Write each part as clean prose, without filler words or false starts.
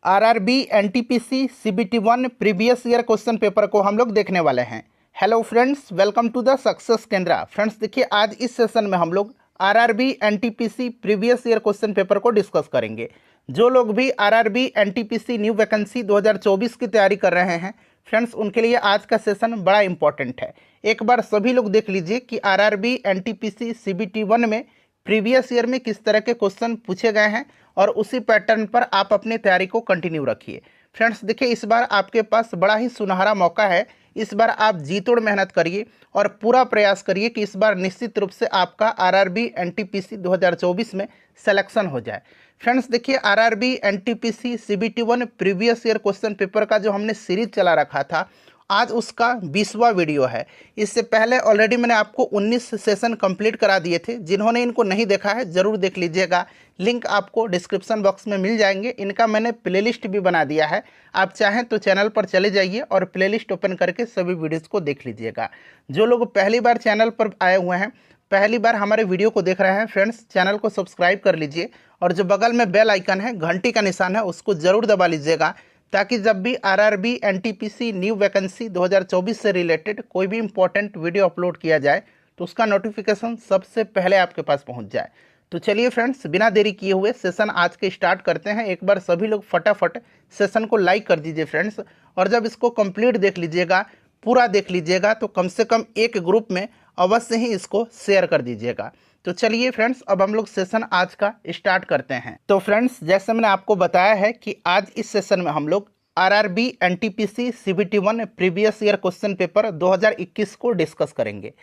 RRB NTPC CBT 1 previous year question paper को हम लोग देखने वाले हैं। Hello friends, welcome to the success Kendra. Friends देखिए, आज इस सेशन में हम लोग RRB NTPC previous year question paper को डिस्कस करेंगे। जो लोग भी आरआरबी एनटीपीसी न्यू वैकेंसी 2024 की तैयारी कर रहे हैं फ्रेंड्स, उनके लिए आज का सेशन बड़ा इंपॉर्टेंट है। एक बार सभी लोग देख लीजिए कि आरआरबी एनटीपीसी सीबीटी 1 में प्रीवियस ईयर में किस तरह के क्वेश्चन पूछे गए हैं और उसी पैटर्न पर आप अपनी तैयारी को कंटिन्यू रखिए। फ्रेंड्स देखिए, इस बार आपके पास बड़ा ही सुनहरा मौका है। इस बार आप जी तोड़ मेहनत करिए और पूरा प्रयास करिए कि इस बार निश्चित रूप से आपका आरआरबी एनटीपीसी 2024 में सिलेक्शन हो जाए। फ्रेंड्स देखिए, RRB NTPC CBT 1 previous year question paper का जो हमने सीरीज चला रखा था, आज उसका 20वां वीडियो है। इससे पहले ऑलरेडी मैंने आपको 19 सेशन कंप्लीट करा दिए थे। जिन्होंने इनको नहीं देखा है ज़रूर देख लीजिएगा, लिंक आपको डिस्क्रिप्शन बॉक्स में मिल जाएंगे। इनका मैंने प्लेलिस्ट भी बना दिया है, आप चाहें तो चैनल पर चले जाइए और प्लेलिस्ट ओपन करके सभी वीडियोज़ को देख लीजिएगा। जो लोग पहली बार चैनल पर आए हुए हैं, पहली बार हमारे वीडियो को देख रहे हैं फ्रेंड्स, चैनल को सब्सक्राइब कर लीजिए और जो बगल में बेल आइकन है, घंटी का निशान है, उसको ज़रूर दबा लीजिएगा, ताकि जब भी आरआरबी एनटीपीसी न्यू वैकेंसी 2024 से रिलेटेड कोई भी इंपॉर्टेंट वीडियो अपलोड किया जाए तो उसका नोटिफिकेशन सबसे पहले आपके पास पहुंच जाए। तो चलिए फ्रेंड्स, बिना देरी किए हुए सेशन आज के स्टार्ट करते हैं। एक बार सभी लोग फटाफट सेशन को लाइक कर दीजिए फ्रेंड्स, और जब इसको कंप्लीट देख लीजिएगा, पूरा देख लीजिएगा, तो कम से कम एक ग्रुप में अवश्य ही इसको शेयर कर दीजिएगा। तो चलिए फ्रेंड्स, अब हम लोग सेशन आज का स्टार्ट करते हैं। तो फ्रेंड्स, जैसे मैंने आपको बताया है कि आज इस सेशन में हम लोग RRB NTPC CBT 1 previous year question paper 2021 को डिस्कस करेंगे।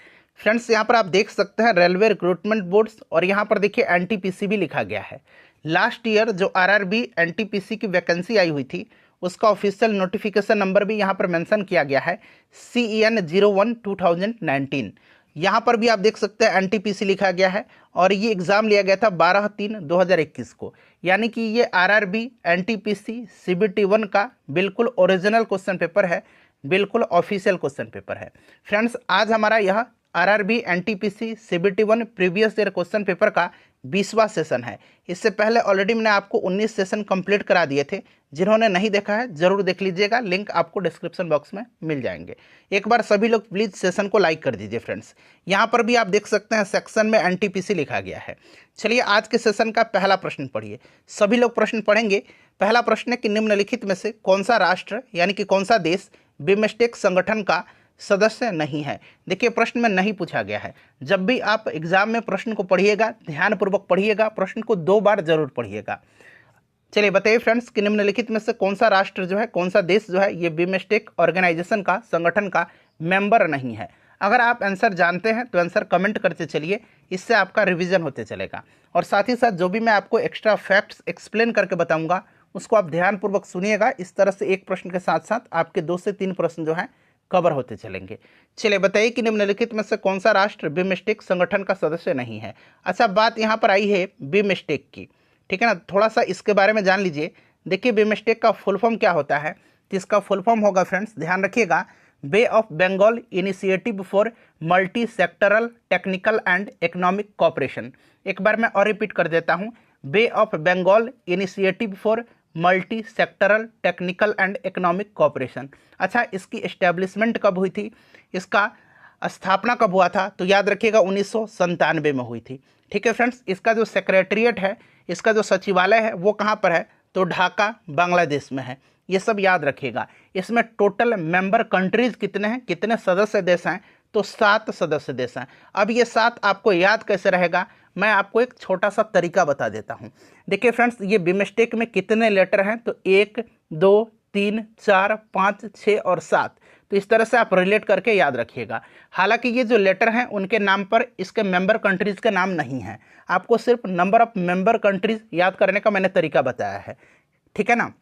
फ्रेंड्स यहाँ पर आप देख सकते हैं रेलवे रिक्रूटमेंट बोर्ड्स, और यहाँ पर देखिए एनटीपीसी भी लिखा गया है। लास्ट ईयर जो आरआरबी एनटीपीसी की वैकेंसी आई हुई थी, उसका ऑफिशियल नोटिफिकेशन नंबर भी यहाँ पर मेंशन किया गया है, CEN 01 2019। यहाँ पर भी आप देख सकते हैं एनटीपीसी लिखा गया है, और ये एग्ज़ाम लिया गया था 12/3/2021 को। यानी कि ये आरआरबी एनटीपीसी सीबीटी 1 का बिल्कुल ओरिजिनल क्वेश्चन पेपर है, बिल्कुल ऑफिशियल क्वेश्चन पेपर है। फ्रेंड्स, आज हमारा यह RRB NTPC CBT 1 previous year question paper का 20वां सेशन है। इससे पहले ऑलरेडी मैंने आपको 19 सेशन कंप्लीट करा दिए थे। जिन्होंने नहीं देखा है ज़रूर देख लीजिएगा, लिंक आपको डिस्क्रिप्शन बॉक्स में मिल जाएंगे। एक बार सभी लोग प्लीज़ सेशन को लाइक कर दीजिए फ्रेंड्स। यहाँ पर भी आप देख सकते हैं सेक्शन में एनटीपीसी लिखा गया है। चलिए आज के सेशन का पहला प्रश्न पढ़िए। सभी लोग प्रश्न पढ़ेंगे। पहला प्रश्न है कि निम्नलिखित में से कौन सा राष्ट्र यानी कि कौन सा देश बिमस्टेक संगठन का सदस्य नहीं है। देखिए, प्रश्न में नहीं पूछा गया है। जब भी आप एग्जाम में प्रश्न को पढ़िएगा, ध्यानपूर्वक पढ़िएगा, प्रश्न को 2 बार जरूर पढ़िएगा। चलिए बताइए फ्रेंड्स कि निम्नलिखित में से कौन सा राष्ट्र जो है, कौन सा देश जो है, ये बिमस्टेक ऑर्गेनाइजेशन का संगठन का मेंबर नहीं है। अगर आप आंसर जानते हैं तो आंसर कमेंट करते चलिए, इससे आपका रिवीजन होते चलेगा। और साथ ही साथ जो भी मैं आपको एक्स्ट्रा फैक्ट्स एक्सप्लेन करके बताऊंगा, उसको आप ध्यानपूर्वक सुनिएगा। इस तरह से एक प्रश्न के साथ साथ आपके 2 से 3 प्रश्न जो हैं कवर होते चलेंगे। चलिए बताइए कि निम्नलिखित में से कौन सा राष्ट्र बिमस्टेक संगठन का सदस्य नहीं है। अच्छा, बात यहाँ पर आई है बिमस्टेक की, ठीक है ना। थोड़ा सा इसके बारे में जान लीजिए। देखिए, बिमस्टेक का फुल फॉर्म क्या होता है, तो इसका फुल फॉर्म होगा फ्रेंड्स, ध्यान रखिएगा, bay of Bengal initiative for multi sectoral technical and economic cooperation. एक बार मैं और रिपीट कर देता हूँ, bay of Bengal initiative for multi sectoral technical and economic cooperation. अच्छा, इसकी एस्टेब्लिशमेंट कब हुई थी, इसका स्थापना कब हुआ था, तो याद रखिएगा 1997 में हुई थी। ठीक है फ्रेंड्स, इसका जो सेक्रेटरीट है, इसका जो सचिवालय है, वो कहाँ पर है, तो ढाका बांग्लादेश में है। ये सब याद रखिएगा। इसमें टोटल मेंबर कंट्रीज कितने हैं, कितने सदस्य देश हैं, तो 7 सदस्य देश हैं। अब ये 7 आपको याद कैसे रहेगा, मैं आपको एक छोटा सा तरीका बता देता हूँ। देखिए फ्रेंड्स, ये बिमस्टेक में कितने लेटर हैं, तो 1 2 3 4 5 6 और 7। तो इस तरह से आप रिलेट करके याद रखिएगा। हालांकि ये जो लेटर हैं उनके नाम पर इसके मेंबर कंट्रीज़ के नाम नहीं हैं। आपको सिर्फ नंबर ऑफ मेंबर कंट्रीज़ याद करने का मैंने तरीका बताया है, ठीक है ना।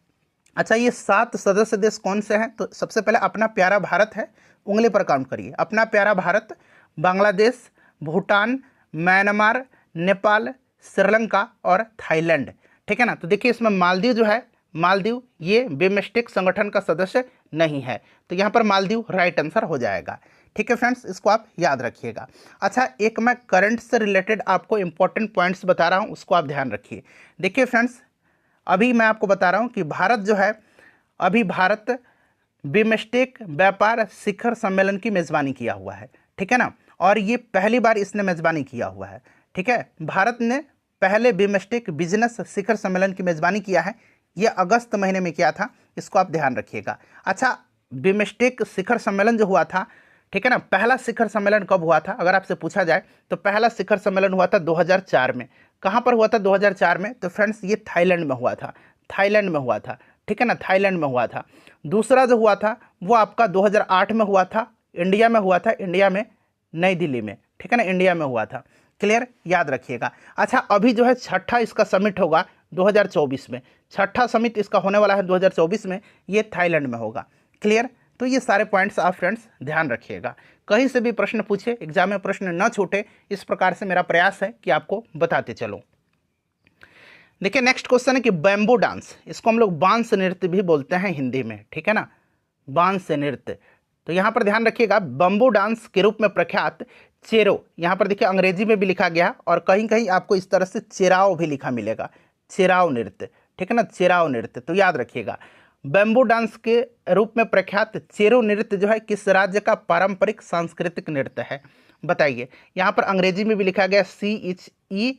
अच्छा, ये 7 सदस्य देश कौन से हैं, तो सबसे पहले अपना प्यारा भारत है, उंगली पर काउंट करिए। अपना प्यारा भारत, बांग्लादेश, भूटान, म्यांमार, नेपाल, श्रीलंका और थाईलैंड, ठीक है ना। तो देखिए, इसमें मालदीव जो है, मालदीव ये बिमस्टेक संगठन का सदस्य नहीं है, तो यहाँ पर मालदीव राइट आंसर हो जाएगा। ठीक है फ्रेंड्स, इसको आप याद रखिएगा। अच्छा, एक मैं करंट से रिलेटेड आपको इंपॉर्टेंट पॉइंट्स बता रहा हूँ, उसको आप ध्यान रखिए। देखिए फ्रेंड्स, अभी मैं आपको बता रहा हूँ कि भारत जो है, अभी भारत बिमस्टेक व्यापार शिखर सम्मेलन की मेज़बानी किया हुआ है, ठीक है ना, और ये पहली बार इसने मेज़बानी किया हुआ है, ठीक है। भारत ने पहले बिमस्टेक बिजनेस शिखर सम्मेलन की मेज़बानी किया है, ये अगस्त महीने में किया था, इसको आप ध्यान रखिएगा। अच्छा, बिमस्टेक शिखर सम्मेलन जो हुआ था, ठीक है ना, पहला शिखर सम्मेलन कब हुआ था अगर आपसे पूछा जाए तो पहला शिखर सम्मेलन हुआ था 2004 में। कहाँ पर हुआ था 2004 में? तो फ्रेंड्स ये थाईलैंड में हुआ था, थाईलैंड में हुआ था, ठीक है ना, थाईलैंड में हुआ था। दूसरा जो हुआ था वो आपका 2008 में हुआ था, इंडिया में हुआ था, इंडिया में नई दिल्ली में, ठीक है ना, इंडिया में हुआ था। क्लियर, याद रखिएगा। अच्छा, अभी जो है छठा इसका समिट होगा 2024 में, छठा समिट इसका होने वाला है 2024 में, ये थाईलैंड में होगा। क्लियर, तो ये सारे पॉइंट्स आप फ्रेंड्स ध्यान रखिएगा, कहीं से भी प्रश्न पूछे, एग्जाम में प्रश्न न छूटे, इस प्रकार से मेरा प्रयास है कि आपको बताते चलो। देखिए नेक्स्ट क्वेश्चन है कि बैम्बू डांस, इसको हम लोग बांस नृत्य भी बोलते हैं हिंदी में, ठीक है ना, बांस नृत्य। तो यहाँ पर ध्यान रखिएगा, बम्बू डांस के रूप में प्रख्यात चेरो, यहाँ पर देखिए अंग्रेजी में भी लिखा गया और कहीं कहीं आपको इस तरह से चेराव भी लिखा मिलेगा, चेराव नृत्य, ठीक है ना, चेराव नृत्य। तो याद रखिएगा, बैम्बू डांस के रूप में प्रख्यात चेरो नृत्य जो है किस राज्य का पारंपरिक सांस्कृतिक नृत्य है? बताइए। यहाँ पर अंग्रेजी में भी लिखा गया CHERAW,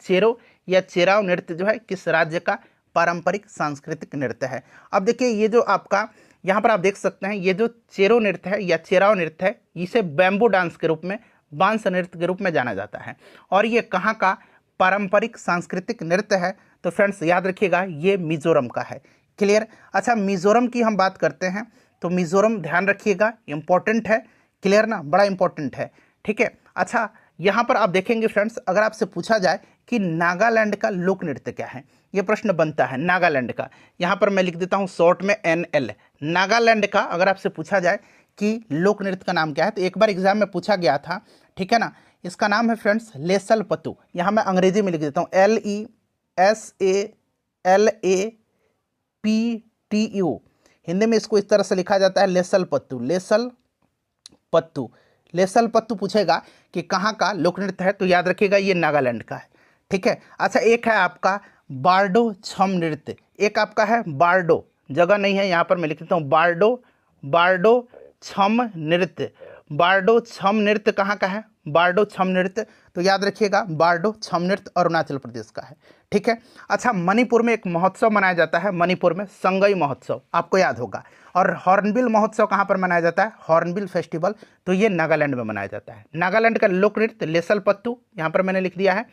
चेरो या चेराव नृत्य जो है किस राज्य का पारंपरिक सांस्कृतिक नृत्य है? अब देखिए ये जो आपका यहाँ पर आप देख सकते हैं, ये जो चेरो नृत्य है या चेराव नृत्य है, इसे बैम्बू डांस के रूप में, बांस नृत्य के रूप में जाना जाता है, और ये कहाँ का पारंपरिक सांस्कृतिक नृत्य है? तो फ्रेंड्स याद रखिएगा, ये मिजोरम का है। क्लियर। अच्छा, मिजोरम की हम बात करते हैं तो मिजोरम ध्यान रखिएगा, इंपॉर्टेंट है। क्लियर ना, बड़ा इंपॉर्टेंट है, ठीक है। अच्छा, यहाँ पर आप देखेंगे फ्रेंड्स, अगर आपसे पूछा जाए कि नागालैंड का लोक नृत्य क्या है, ये प्रश्न बनता है नागालैंड का, यहाँ पर मैं लिख देता हूँ शॉर्ट में NL। नागालैंड का अगर आपसे पूछा जाए कि लोक नृत्य का नाम क्या है, तो एक बार एग्जाम में पूछा गया था, ठीक है ना, इसका नाम है फ्रेंड्स लेसल पत्तू। यहाँ मैं अंग्रेजी में लिख देता हूँ LESALAPTU, हिंदी में इसको इस तरह से लिखा जाता है लेसल पत्तू, लेसल पत्तू। लेसल पत्तू पूछेगा कि कहाँ का लोक नृत्य है, तो याद रखिएगा ये नागालैंड का है, ठीक है। अच्छा, एक है आपका बारडो छम नृत्य, एक आपका है बारडो, जगह नहीं है यहाँ पर मैं लिख देता हूँ बारडो छम नृत्य। बारडो छम नृत्य कहाँ का है? बारडो छम नृत्य, तो याद रखिएगा बारडो छम नृत्य अरुणाचल प्रदेश का है, ठीक है। अच्छा, मणिपुर में एक महोत्सव मनाया जाता है, मणिपुर में संगई महोत्सव, आपको याद होगा। और हॉर्नबिल महोत्सव कहाँ पर मनाया जाता है? हॉर्नबिल फेस्टिवल, तो ये नागालैंड में मनाया जाता है। नागालैंड का लोक नृत्य लेसल पत्तू, यहाँ पर मैंने लिख दिया है,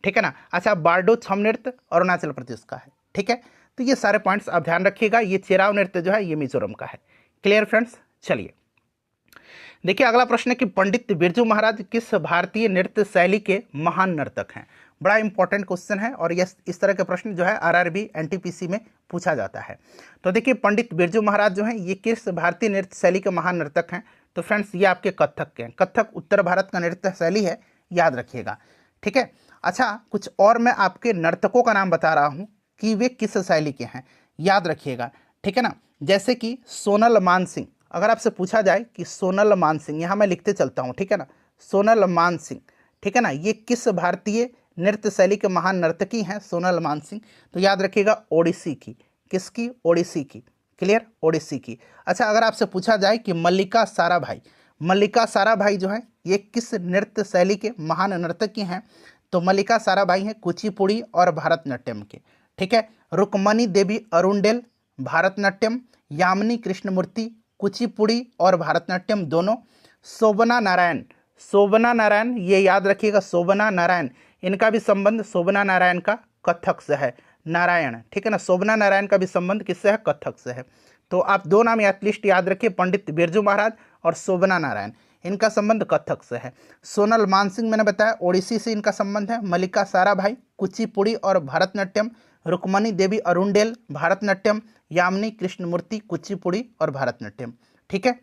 ठीक है ना। अच्छा, बारडो छम नृत्य अरुणाचल प्रदेश का है, ठीक है। तो ये सारे पॉइंट्स आप ध्यान रखिएगा। ये चेराव नृत्य जो है ये मिजोरम का है। क्लियर फ्रेंड्स, चलिए देखिए अगला प्रश्न है कि पंडित बिरजू महाराज किस भारतीय नृत्य शैली के महान नर्तक हैं? बड़ा इंपॉर्टेंट क्वेश्चन है और यह इस तरह के प्रश्न जो है आरआरबी एनटीपीसी में पूछा जाता है। तो देखिए पंडित बिरजू महाराज जो हैं ये किस भारतीय नृत्य शैली के महान नर्तक हैं? तो फ्रेंड्स ये आपके कथक के हैं। कथक उत्तर भारत का नृत्य शैली है, याद रखिएगा, ठीक है। अच्छा, कुछ और मैं आपके नर्तकों का नाम बता रहा हूँ कि वे किस शैली के हैं, याद रखिएगा, ठीक है ना। जैसे कि सोनल मानसिंह, अगर आपसे पूछा जाए कि सोनल मानसिंह, यहाँ मैं लिखते चलता हूँ, ठीक है ना, सोनल मानसिंह, ठीक है ना, ये किस भारतीय नृत्य शैली के महान नर्तकी हैं सोनल मानसिंह? तो याद रखिएगा ओडिसी की। किसकी? ओडिसी की। क्लियर, ओडिसी की। अच्छा, अगर आपसे पूछा जाए कि मल्लिका साराभाई, मल्लिका साराभाई जो है ये किस नृत्य शैली के महान नर्तकी हैं? तो मल्लिका साराभाई हैं कुचिपुड़ी और भारतनाट्यम के, ठीक है। रुक्मणी देवी अरुंडेल भारतनाट्यम, यामिनी कृष्णमूर्ति कुचिपुड़ी और भारतनाट्यम दोनों। शोभना नारायण, शोभना नारायण ये याद रखिएगा, शोभना नारायण, इनका भी संबंध शोभना नारायण का कथक से है, नारायण, ठीक है ना। शोभना नारायण का भी संबंध किससे है? कथक से है। तो आप दो नाम एटलीस्ट याद रखिए, पंडित बिरजू महाराज और शोभना नारायण, इनका संबंध कथक से है। सोनल मानसिंह मैंने बताया ओडिसी से इनका संबंध है। मल्लिका साराभाई कुचिपुड़ी और भारतनाट्यम, रुक्मणी देवी अरुंडेल भारतनाट्यम, यामिनी कृष्णमूर्ति कुचिपुड़ी और भारतनाट्यम, ठीक है।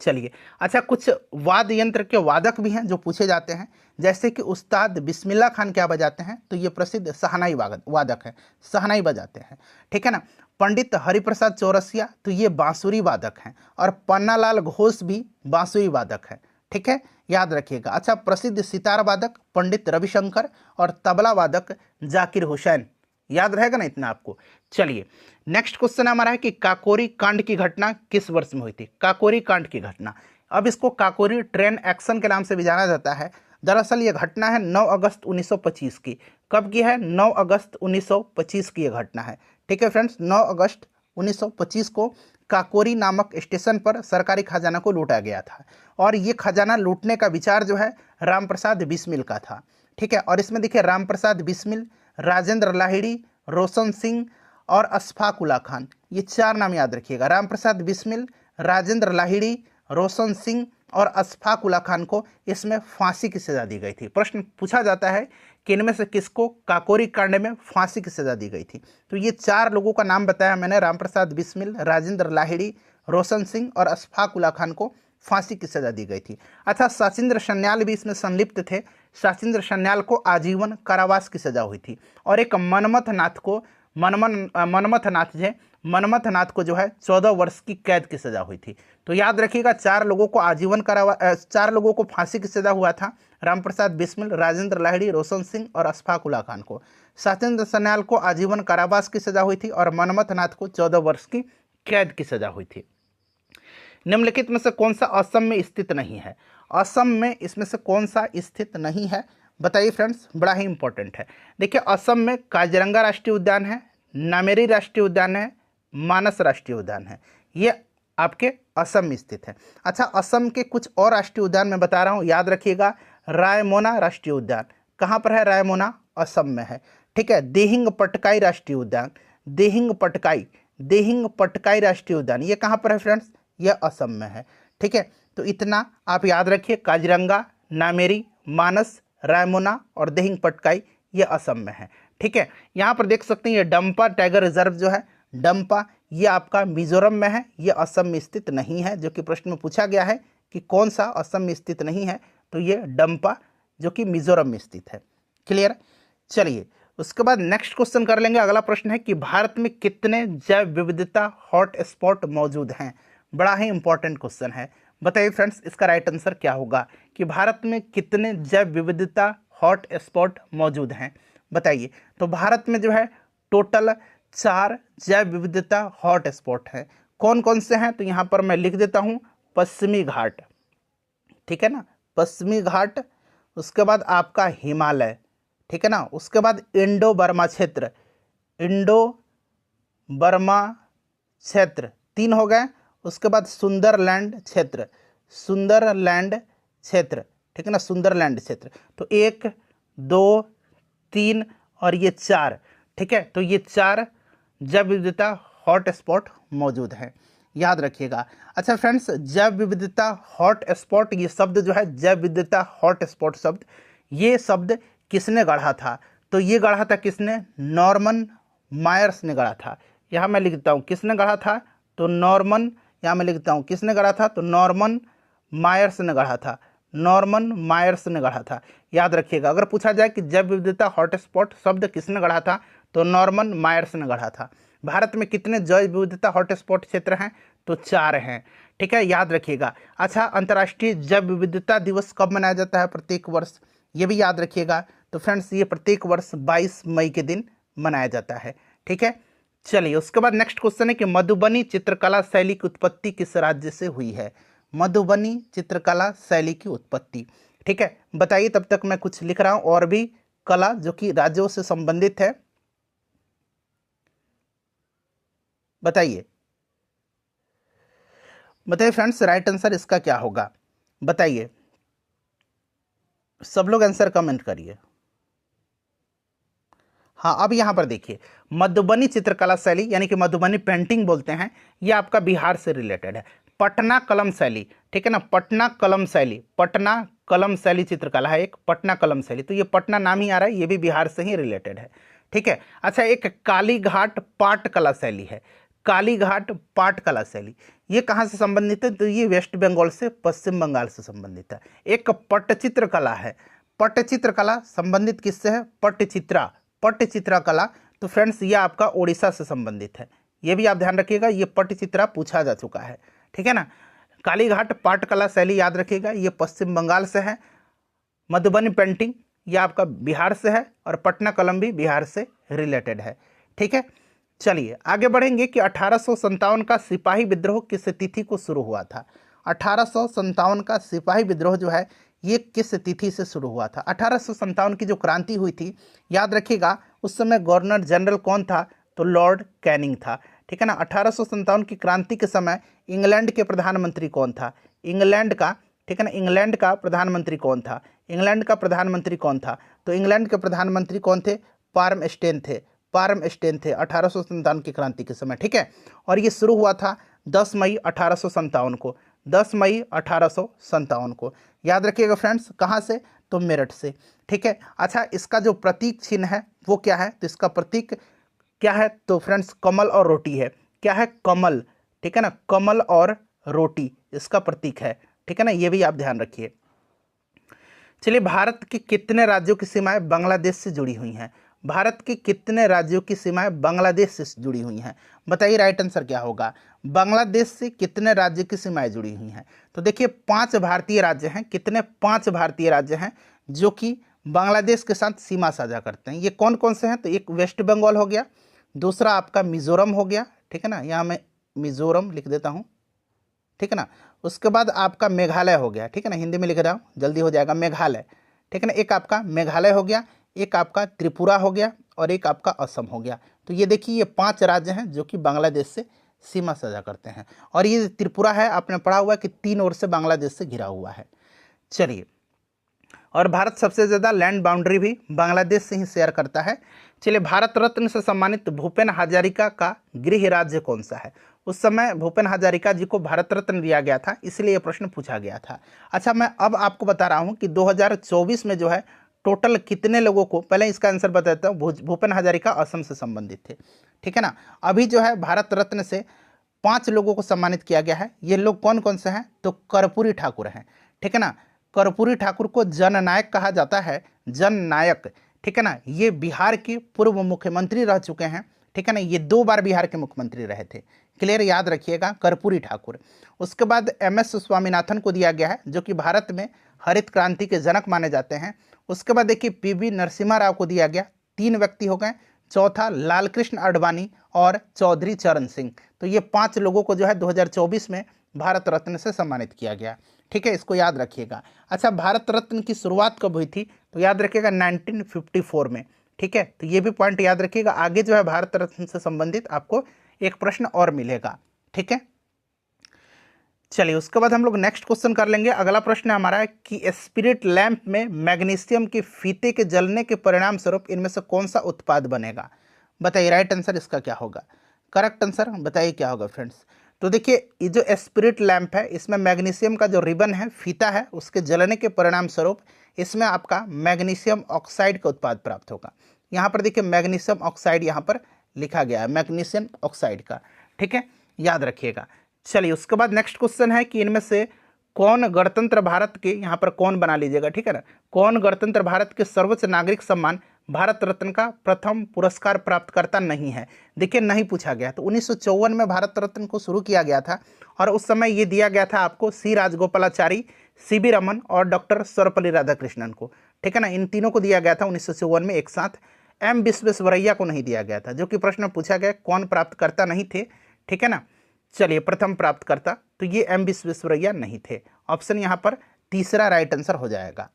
चलिए, अच्छा कुछ वाद्य यंत्र के वादक भी हैं जो पूछे जाते हैं, जैसे कि उस्ताद बिस्मिल्लाह खान क्या बजाते हैं? तो ये प्रसिद्ध शहनाई वादक हैं, शहनाई बजाते हैं, ठीक है ना। पंडित हरिप्रसाद चौरसिया तो ये बांसुरी वादक हैं, और पन्नालाल घोष भी बांसुरी वादक हैं, ठीक है, याद रखिएगा। अच्छा, प्रसिद्ध सितार वादक पंडित रविशंकर और तबला वादक जाकिर हुसैन, याद रहेगा ना इतना आपको। चलिए नेक्स्ट क्वेश्चन हमारा है कि काकोरी कांड की घटना किस वर्ष में हुई थी। काकोरी कांड की घटना, अब इसको काकोरी ट्रेन एक्शन के नाम से भी जाना जाता है। दरअसल ये घटना है 9 अगस्त 1925 की। कब की है? 9 अगस्त 1925 की ये घटना है। ठीक है फ्रेंड्स, 9 अगस्त 1925 को काकोरी नामक स्टेशन पर सरकारी खजाना को लूटा गया था। और ये खजाना लूटने का विचार जो है रामप्रसाद बिस्मिल का था। ठीक है, और इसमें देखिए रामप्रसाद बिस्मिल, राजेंद्र लाहिड़ी, रोशन सिंह और अशफाक उल्ला खान, ये 4 नाम याद रखिएगा। रामप्रसाद बिस्मिल, राजेंद्र लाहिड़ी, रोशन सिंह और अशफाक उल्ला खान को इसमें फांसी की सजा दी गई थी। प्रश्न पूछा जाता है कि इनमें से किसको काकोरी कांड में फांसी की सजा दी गई थी। तो ये 4 लोगों का नाम बताया मैंने, रामप्रसाद बिस्मिल, राजेंद्र लाहिड़ी, रोशन सिंह और अशफाक उल्ला खान को फांसी की सजा दी गई थी। अच्छा, शचीन्द्र सन्याल भी इसमें संलिप्त थे। शचीन्द्र सन्याल को आजीवन कारावास की सजा हुई थी। और एक मनमथ नाथ को जो है 14 वर्ष की कैद की सजा हुई थी। तो याद रखिएगा 4 लोगों को 4 लोगों को फांसी की सजा हुआ था। रामप्रसाद बिस्मिल, राजेंद्र लाहिड़ी, रोशन सिंह और अशफाक उल्ला खान को। शचीन्द्र सन्याल को आजीवन कारावास की सजा हुई थी और मनमथ नाथ को 14 वर्ष की कैद की सजा हुई थी। निम्नलिखित में से कौन सा असम में स्थित नहीं है? असम में इसमें से कौन सा स्थित नहीं है बताइए फ्रेंड्स, बड़ा ही इंपॉर्टेंट है। देखिए असम में काजीरंगा राष्ट्रीय उद्यान है, नामेरी राष्ट्रीय उद्यान है, मानस राष्ट्रीय उद्यान है, ये आपके असम में स्थित है। अच्छा, असम के कुछ और राष्ट्रीय उद्यान मैं बता रहा हूँ, याद रखिएगा। रायमोना राष्ट्रीय उद्यान कहाँ पर है? रायमोना असम में है। ठीक है, देहिंग पटकाई राष्ट्रीय उद्यान, देहिंग पटकाई राष्ट्रीय उद्यान, ये कहाँ पर है फ्रेंड्स? यह असम में है। ठीक है, तो इतना आप याद रखिए, काजीरंगा, नामेरी, मानस, रायमोना और देहिंग पटकाई ये असम में है। ठीक है, यहाँ पर देख सकते हैं ये डंपा टाइगर रिजर्व जो है, डंपा, ये आपका मिजोरम में है, ये असम में स्थित नहीं है। जो कि प्रश्न में पूछा गया है कि कौन सा असम में स्थित नहीं है, तो ये डंपा जो कि मिजोरम में स्थित है। क्लियर? चलिए उसके बाद नेक्स्ट क्वेश्चन कर लेंगे। अगला प्रश्न है कि भारत में कितने जैव विविधता हॉट स्पॉट मौजूद हैं? बड़ा ही इंपॉर्टेंट क्वेश्चन है। बताइए फ्रेंड्स, इसका राइट आंसर क्या होगा कि भारत में कितने जैव विविधता हॉट स्पॉट मौजूद हैं? बताइए। तो भारत में जो है टोटल 4 जैव विविधता हॉट स्पॉट हैं। कौन कौन से हैं? तो यहाँ पर मैं लिख देता हूँ, पश्चिमी घाट, ठीक है ना, पश्चिमी घाट, उसके बाद आपका हिमालय, ठीक है ना, उसके बाद इंडो बर्मा क्षेत्र, इंडो बर्मा क्षेत्र 3 हो गए। उसके बाद सुंदरलैंड क्षेत्र, सुंदरलैंड क्षेत्र, ठीक है ना, सुंदरलैंड क्षेत्र। तो 1 2 3 और ये 4, ठीक है। तो ये 4 जैव विविधता हॉट स्पॉट मौजूद हैं, याद रखिएगा। अच्छा फ्रेंड्स, जैव विविधता हॉट स्पॉट, ये शब्द जो है जैव विविधता हॉट स्पॉट शब्द, ये शब्द किसने गढ़ा था? तो ये गढ़ा था किसने? नॉर्मन मायर्स ने गढ़ा था। यहाँ मैं लिखता हूँ किसने गढ़ा था, तो नॉर्मन, यहाँ मैं लिखता हूँ किसने गढ़ा था, तो नॉर्मन मायर्स ने गढ़ा था, नॉर्मन मायर्स ने गढ़ा था। याद रखिएगा, अगर पूछा जाए कि जैव विविधता हॉटस्पॉट शब्द किसने गढ़ा था, तो नॉर्मन मायर्स ने गढ़ा था। भारत में कितने जैव विविधता हॉटस्पॉट क्षेत्र हैं? तो 4 हैं, ठीक है, याद रखिएगा। अच्छा, अंतर्राष्ट्रीय जैव विविधता दिवस कब मनाया जाता है? प्रत्येक वर्ष, ये भी याद रखिएगा। तो फ्रेंड्स, ये प्रत्येक वर्ष 22 मई के दिन मनाया जाता है, ठीक है। चलिए उसके बाद नेक्स्ट क्वेश्चन है कि मधुबनी चित्रकला शैली की उत्पत्ति किस राज्य से हुई है? मधुबनी चित्रकला शैली की उत्पत्ति, ठीक है, बताइए। तब तक मैं कुछ लिख रहा हूं और भी कला जो कि राज्यों से संबंधित है, बताइए बताइए फ्रेंड्स, राइट आंसर इसका क्या होगा? बताइए, सब लोग आंसर कमेंट करिए। हाँ, अब यहाँ पर देखिए, मधुबनी चित्रकला शैली यानी कि मधुबनी पेंटिंग बोलते हैं, ये आपका बिहार से रिलेटेड है। पटना कलम शैली, ठीक है ना, पटना कलम शैली, पटना कलम शैली चित्रकला है एक, पटना कलम शैली, तो ये पटना नाम ही आ रहा है, ये भी बिहार से ही रिलेटेड है, ठीक है। अच्छा, एक कालीघाट पाट कला शैली है, कालीघाट पाट कला शैली, ये कहाँ से संबंधित है? तो ये वेस्ट बंगाल से, पश्चिम बंगाल से संबंधित है। एक पट्टचित्र कला है, पट्टचित्र कला संबंधित किससे है? पट्टचित्रा, पट्टचित्रा कला, तो फ्रेंड्स ये आपका उड़ीसा से संबंधित है, ये भी आप ध्यान रखिएगा, ये पट्टचित्रा पूछा जा चुका है, ठीक है ना। कालीघाट पाटकला शैली याद रखिएगा, ये पश्चिम बंगाल से है। मधुबनी पेंटिंग ये आपका बिहार से है, और पटना कलम भी बिहार से रिलेटेड है। ठीक है, चलिए आगे बढ़ेंगे कि 1857 का सिपाही विद्रोह किस तिथि को शुरू हुआ था। 1857 का सिपाही विद्रोह जो है ये किस तिथि से शुरू हुआ था। 1857 की जो क्रांति हुई थी, याद रखिएगा उस समय गवर्नर जनरल कौन था, तो लॉर्ड कैनिंग था। ठीक है ना। 1857 की क्रांति के समय इंग्लैंड के प्रधानमंत्री कौन था, इंग्लैंड का, ठीक है ना, इंग्लैंड का प्रधानमंत्री कौन था, इंग्लैंड का प्रधानमंत्री कौन था, तो इंग्लैंड के प्रधानमंत्री कौन थे, पार्मस्टेन थे, पार्मस्टेन थे 1857 की क्रांति के समय। ठीक है, और ये शुरू हुआ था 10 मई 1857 को, 10 मई 1857 को। याद रखिएगा फ्रेंड्स, कहाँ से, तो मेरठ से। ठीक है, अच्छा इसका जो प्रतीक चिन्ह है वो क्या है, तो इसका प्रतीक क्या है, तो फ्रेंड्स कमल और रोटी है। क्या है, कमल। ठीक है ना, कमल और रोटी इसका प्रतीक है। ठीक है ना, ये भी आप ध्यान रखिए। चलिए, भारत के कितने राज्यों की सीमाएं बांग्लादेश से जुड़ी हुई हैं, भारत के कितने राज्यों की सीमाएं बांग्लादेश से जुड़ी हुई हैं, बताइए राइट आंसर क्या होगा। बांग्लादेश से कितने राज्य की सीमाएं जुड़ी हुई हैं, तो देखिए 5 भारतीय राज्य हैं। कितने, 5 भारतीय राज्य हैं जो कि बांग्लादेश के साथ सीमा साझा करते हैं। ये कौन कौन से हैं, तो एक वेस्ट बंगाल हो गया, दूसरा आपका मिजोरम हो गया। ठीक है ना, यहाँ मैं मिजोरम लिख देता हूँ। ठीक है ना, उसके बाद आपका मेघालय हो गया। ठीक है ना, हिंदी में लिख रहा हूँ, जल्दी हो जाएगा, मेघालय। ठीक है ना, एक आपका मेघालय हो गया, एक आपका त्रिपुरा हो गया, और एक आपका असम हो गया। तो ये देखिए ये 5 राज्य हैं जो कि बांग्लादेश से सीमा साझा करते हैं। और ये त्रिपुरा है, आपने पढ़ा हुआ कि 3 ओर से बांग्लादेश से घिरा हुआ है। चलिए, और भारत सबसे ज़्यादा लैंड बाउंड्री भी बांग्लादेश से ही शेयर करता है। चलिए, भारत रत्न से सम्मानित भूपेन हजारिका का गृह राज्य कौन सा है। उस समय भूपेन हजारिका जी को भारत रत्न दिया गया था, इसलिए यह प्रश्न पूछा गया था। अच्छा, मैं अब आपको बता रहा हूं कि 2024 में जो है टोटल कितने लोगों को, पहले इसका आंसर बताता हूँ। भूपेन हजारिका असम से संबंधित थे। ठीक है ना, अभी जो है भारत रत्न से 5 लोगों को सम्मानित किया गया है। ये लोग कौन कौन से हैं, तो कर्पूरी ठाकुर हैं। ठीक है ना, कर्पूरी ठाकुर को जननायक कहा जाता है, जननायक। ठीक है ना, ये बिहार के पूर्व मुख्यमंत्री रह चुके हैं। ठीक है ना, ये 2 बार बिहार के मुख्यमंत्री रहे थे। क्लियर, याद रखिएगा, कर्पूरी ठाकुर। उसके बाद MS स्वामीनाथन को दिया गया है, जो कि भारत में हरित क्रांति के जनक माने जाते हैं। उसके बाद देखिए PV नरसिम्हा राव को दिया गया, 3 व्यक्ति हो गए। चौथा लालकृष्ण आडवाणी और चौधरी चरण सिंह। तो ये 5 लोगों को जो है 2024 में भारत रत्न से सम्मानित किया गया। ठीक है, इसको याद रखिएगा। अच्छा, भारत रत्न की शुरुआत कब हुई थी, तो याद रखिएगा 1954 में। ठीक है, तो ये भी पॉइंट याद रखिएगा। आगे जो है भारत रत्न से संबंधित आपको एक प्रश्न और मिलेगा। ठीक है, चलिए उसके बाद हम लोग नेक्स्ट क्वेश्चन कर लेंगे। अगला प्रश्न हमारा है कि स्पिरिट लैंप में मैग्नीशियम के फीते के जलने के परिणाम स्वरूप इनमें से कौन सा उत्पाद बनेगा। बताइए राइट आंसर इसका क्या होगा, करेक्ट आंसर बताइए क्या होगा फ्रेंड्स। तो देखिए ये जो स्पिरिट लैंप है, इसमें मैग्नीशियम का जो रिबन है, फीता है, उसके जलने के परिणाम स्वरूप इसमें आपका मैग्नीशियम ऑक्साइड का उत्पाद प्राप्त होगा। यहाँ पर देखिए मैग्नीशियम ऑक्साइड यहाँ पर लिखा गया है, मैग्नीशियम ऑक्साइड का। ठीक है, याद रखिएगा। चलिए उसके बाद नेक्स्ट क्वेश्चन है कि इनमें से कौन गणतंत्र भारत के, यहाँ पर कौन बना लीजिएगा, ठीक है ना, कौन गणतंत्र भारत के सर्वोच्च नागरिक सम्मान भारत रत्न का प्रथम पुरस्कार प्राप्तकर्ता नहीं है। देखिए नहीं पूछा गया। तो 1954 में भारत रत्न को शुरू किया गया था, और उस समय ये दिया गया था आपको सी राजगोपालाचारी, CB रमन और डॉक्टर सर्वपल्ली राधाकृष्णन को। ठीक है ना, इन तीनों को दिया गया था 1954 में एक साथ। M विश्वेश्वरैया को नहीं दिया गया था, जो कि प्रश्न पूछा गया कौन प्राप्तकर्ता नहीं थे। ठीक है ना, चलिए प्रथम प्राप्तकर्ता, तो ये M विश्वेश्वरैया नहीं थे। ऑप्शन यहाँ पर तीसरा राइट आंसर हो जाएगा।